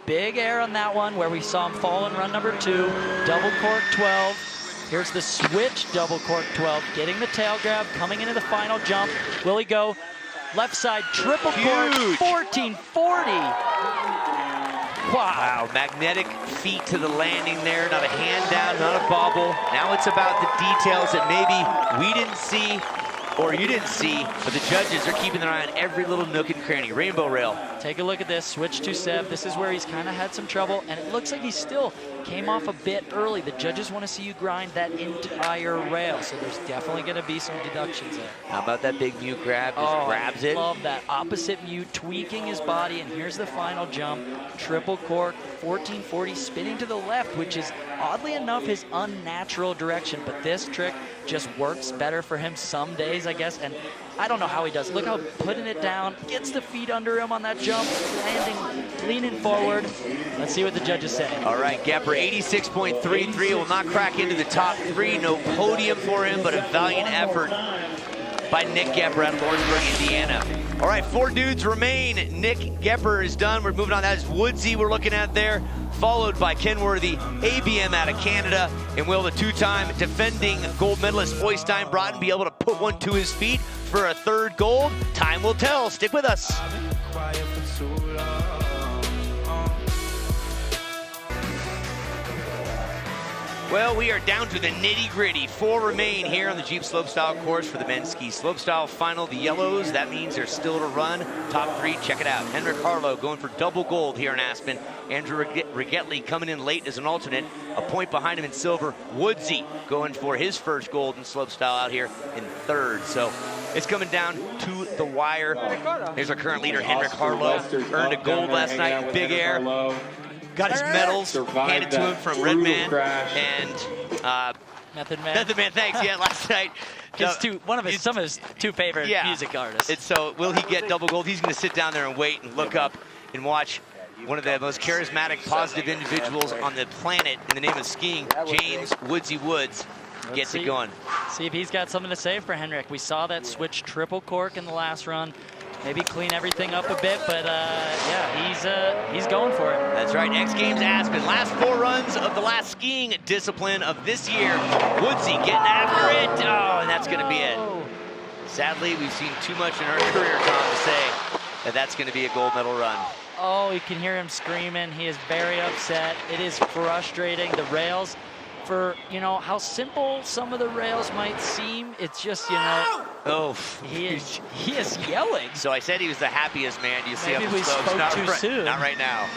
Big air on that one where we saw him fall in run number 2. Double cork 12. Here's the switch, double cork 12. Getting the tail grab, coming into the final jump. Will he go left side, triple cork, 1440. Wow, magnetic feet to the landing there. Not a hand down, not a bobble. Now it's about the details that maybe we didn't see or you didn't see, but the judges are keeping their eye on every little nook and cranny. Rainbow rail. Take a look at this, switch to Seb. This is where he's kind of had some trouble, and it looks like he still came off a bit early. The judges want to see you grind that entire rail, so there's definitely going to be some deductions there. How about that big mute grab? Just grabs it. Love that. Opposite mute, tweaking his body, and here's the final jump. Triple cork, 1440, spinning to the left, which is oddly enough his unnatural direction, but this trick just works better for him some days, I guess, and I don't know how he does. Look how putting it down, gets the feet under him on that jump, landing, leaning forward. Let's see what the judges say. All right, Gepper, 86.33, will not crack into the top 3. No podium for him, but a valiant effort by Nick Gepper out of Lawrenceburg, Indiana. All right, 4 dudes remain. Nick Gepper is done. We're moving on. That is Woodsy we're looking at there, followed by Kenworthy, ABM out of Canada, and will the 2-time defending gold medalist Oystein Broughton be able to put one to his feet for a 3rd gold? Time will tell. Stick with us. Well, we are down to the nitty-gritty. 4 remain here on the Jeep Slopestyle course for the men's ski slopestyle final. The yellows, that means there's still to run. Top 3, check it out. Henrik Harlow going for double gold here in Aspen. Andrew Rigetley coming in late as an alternate. A point behind him in silver. Woodsy going for his first gold in slopestyle out here in 3rd. So it's coming down to the wire. Here's our current leader, Henrik Harlow. Earned a gold last night in big air. Got his medals handed to him from Redman and Method Man. Method Man, thanks. Yeah, last night. Some of his 2 favorite music artists. And so will he get double gold? He's going to sit down there and wait and look up and watch one of the most charismatic, positive individuals on the planet in the name of skiing, James Woodsy Woods, gets it going. See if he's got something to say for Henrik. We saw that switch triple cork in the last run. Maybe clean everything up a bit, but yeah, he's going for it. That's right, X Games Aspen. Last 4 runs of the last skiing discipline of this year. Woodsy getting after it. Oh, and that's going to be it. Sadly, we've seen too much in our career, Tom, to say that that's going to be a gold medal run. Oh, you can hear him screaming. He is very upset. It is frustrating. The rails, for, how simple some of the rails might seem, it's just, Oh, he is yelling. So I said he was the happiest man you see up Maybe the we slopes. spoke Not too soon. Not right now.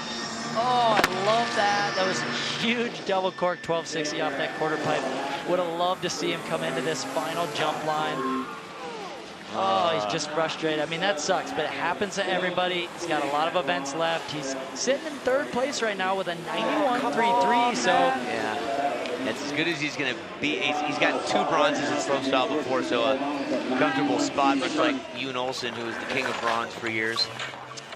Oh, I love that. That was a huge double cork 1260 off that quarter pipe. Would have loved to see him come into this final jump line. Oh, he's just frustrated. I mean, that sucks, but it happens to everybody. He's got a lot of events left. He's sitting in 3rd place right now with a 91.33, so. Yeah, that's as good as he's going to be. He's got 2 bronzes in slopestyle before, so a comfortable spot, much like Ewan Olsen, who was the king of bronze for years.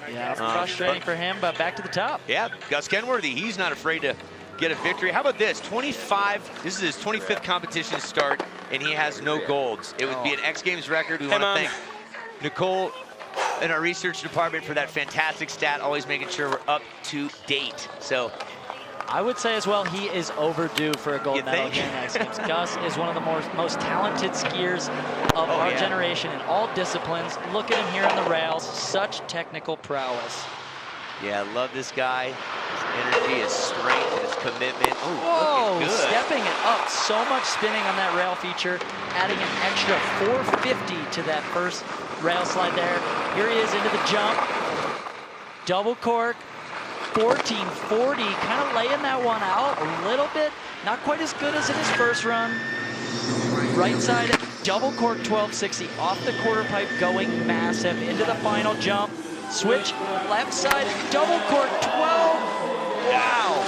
Yeah, frustrating for him, but back to the top. Yeah, Gus Kenworthy, he's not afraid to get a victory. How about this? 25, this is his 25th competition start, and he has no golds. It would be an X Games record. We want to thank Nicole in our research department for that fantastic stat, always making sure we're up to date. So I would say as well, he is overdue for a gold medal here in X Games. Gus is one of the most talented skiers of our generation in all disciplines. Look at him here on the rails, such technical prowess. Yeah, I love this guy. His energy, his strength, and his commitment. Whoa, stepping it up. So much spinning on that rail feature, adding an extra 450 to that first rail slide there. Here he is into the jump. Double cork, 1440, kind of laying that one out a little bit. Not quite as good as in his first run. Right side, double cork 1260 off the quarter pipe, going massive into the final jump. Switch, left side, double cork 12. Wow.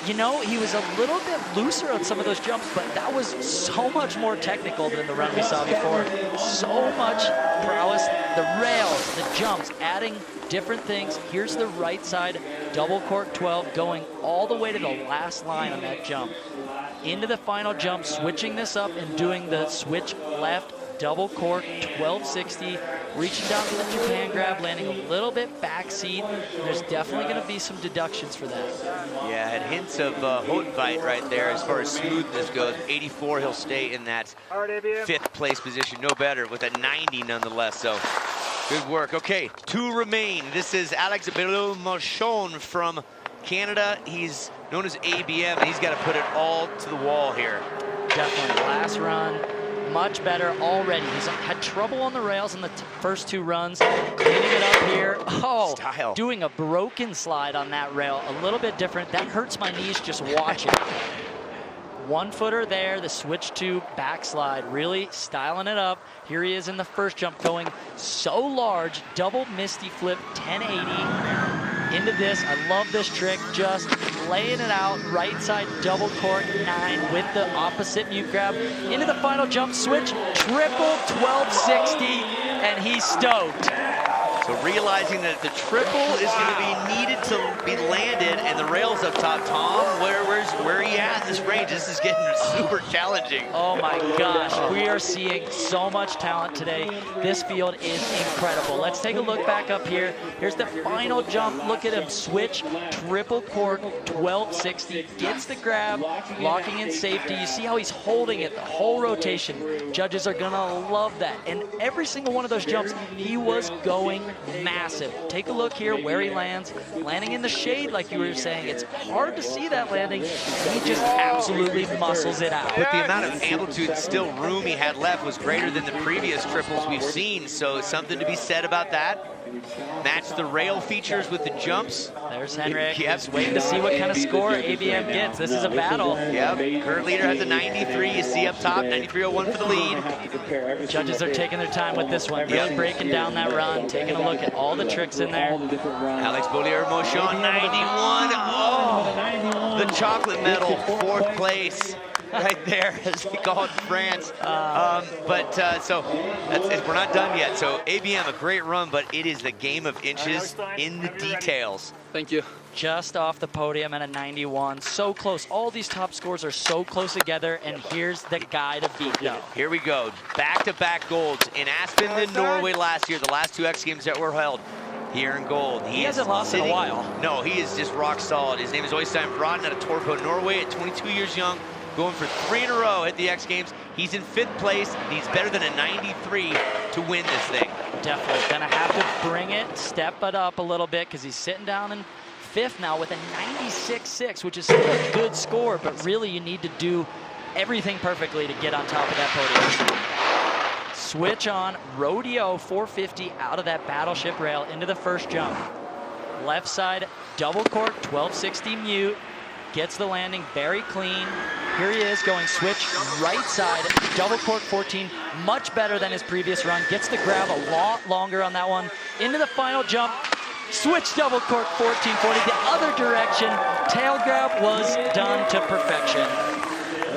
He was a little bit looser on some of those jumps, but that was so much more technical than the run we saw before. So much prowess, the rails, the jumps, adding different things. Here's the right side, double cork 12, going all the way to the last line on that jump. Into the final jump, switching this up and doing the switch left, double cork 1260, reaching down for the Japan grab, landing a little bit backseat. There's definitely going to be some deductions for that. Yeah, had hints of Hotenveit right there as far as smoothness goes. 84, he'll stay in that 5th place position, no better, with a 90 nonetheless. So good work. Okay, 2 remain. This is Alex Belomachon from Canada. He's known as ABM, and he's got to put it all to the wall here. Definitely. Last run, much better already. He's had trouble on the rails in the first 2 runs. Cleaning it up here. Oh, Style. Doing a broken slide on that rail. A little bit different. That hurts my knees just watching. 1-footer there, the switch to backslide, really styling it up. Here he is in the first jump, going so large, double misty flip, 1080. Into this, I love this trick, just laying it out, right side double cork 9 with the opposite mute grab. Into the final jump switch, triple 1260, and he's stoked. So realizing that the triple is going to be needed to be landed, and the rails up top. Tom, where are you at in this range? This is getting super challenging. Oh my gosh, we are seeing so much talent today. This field is incredible. Let's take a look back up here. Here's the final jump. Look at him switch, triple cork, 1260, gets the grab, locking in safety. You see how he's holding it the whole rotation. Judges are gonna love that. And every single one of those jumps, he was going massive. Take a look here where he lands. Landing in the shade, like you were saying. It's hard to see that landing. He just absolutely muscles it out. But the amount of amplitude, still room he had left was greater than the previous triples we've seen. So something to be said about that. Match the rail features with the jumps. There's Henrik. He's waiting to see what kind of score ABM gets. This is a battle. Yep. Current leader has a 93. You see up top, 93.01 for the lead. Judges are taking their time with this one, really breaking down that run, taking a look at all the tricks in there. Alex Bollier-Mochon, 91. Oh, the chocolate medal, 4th place. Right there, as they call it in France. So we're not done yet. So ABM, a great run, but it is the game of inches in the details. Thank you. Just off the podium at a 91. So close. All these top scores are so close together, and here's the guy to beat though. Here we go. Back-to-back golds in Aspen and Norway last year, the last 2 X Games that were held. Here in gold. He hasn't lost in a while. No, he is just rock solid. His name is Øystein Bråten out of Torpo, Norway at 22 years young. Going for 3 in a row at the X Games. He's in 5th place. Needs better than a 93 to win this thing. Definitely gonna have to bring it, step it up a little bit, because he's sitting down in 5th now with a 96.6, which is still a good score, but really you need to do everything perfectly to get on top of that podium. Switch on, rodeo 450 out of that battleship rail into the first jump. Left side, double cork, 1260 mute. Gets the landing very clean. Here he is going switch right side, double cork 14, much better than his previous run. Gets the grab a lot longer on that one. Into the final jump, switch double cork 1440 the other direction. Tail grab was done to perfection.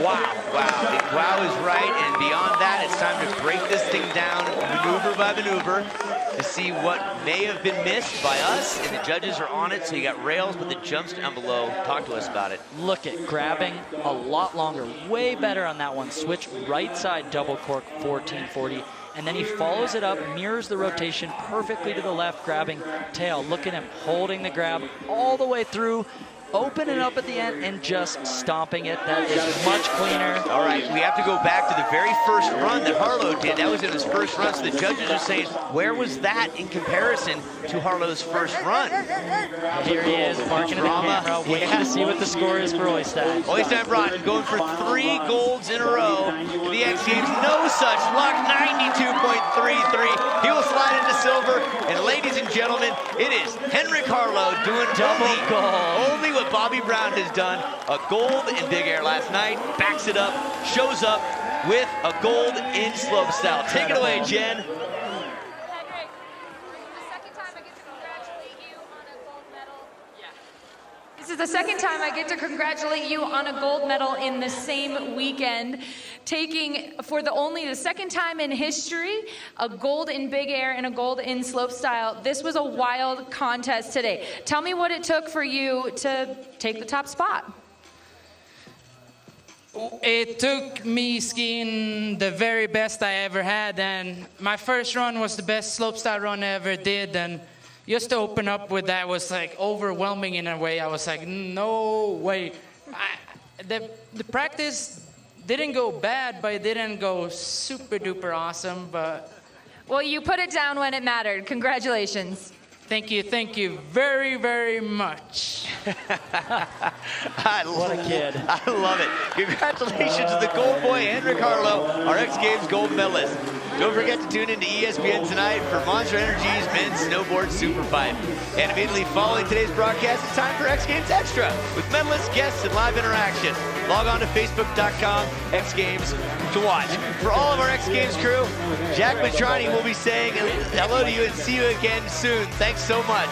Wow, wow. If wow is right, and beyond that, it's time to break this thing down maneuver by maneuver to see what may have been missed by us, and the judges are on it, so you got rails with the jumps down below. Talk to us about it. Look at grabbing a lot longer, way better on that one. Switch right side double cork 1440, and then he follows it up, mirrors the rotation perfectly to the left, grabbing tail. Look at him holding the grab all the way through, opening up at the end and just stomping it. That is much cleaner. All right, we have to go back to the very first run that Harlow did. That was in his first run, so the judges are saying, where was that in comparison to Harlow's first run? Here he is, marking the camera, waiting to see what the score is for Øystein. Øystein Bråten going for 3 golds in a row. The X Games, no such luck, 92.33. He will slide into silver, and ladies and gentlemen, it is Henrik Harlow doing double gold. Only what Bobby Brown has done. A gold in Big Air last night, backs it up, shows up with a gold in slopestyle. Take it away, Jen. This is the second time I get to congratulate you on a gold medal in the same weekend, taking for only the second time in history a gold in Big Air and a gold in slopestyle. This was a wild contest today. Tell me what it took for you to take the top spot. It took me skiing the very best I ever had, and my first run was the best slopestyle run I ever did, and just to open up with that was like overwhelming in a way. I was like, no way. The practice didn't go bad, but it didn't go super duper awesome. But well, you put it down when it mattered. Congratulations. Thank you very, very much. What a kid. I love it. Congratulations to the gold boy, Henrik Harlow, our X Games gold medalist. Don't forget to tune into ESPN tonight for Monster Energy's Men's Snowboard Superpipe. And immediately following today's broadcast, it's time for X Games Extra with medalists, guests, and live interaction. Log on to Facebook.com, X Games, to watch. For all of our X Games crew, Jack Matrani will be saying hello to you and see you again soon. Thanks so much.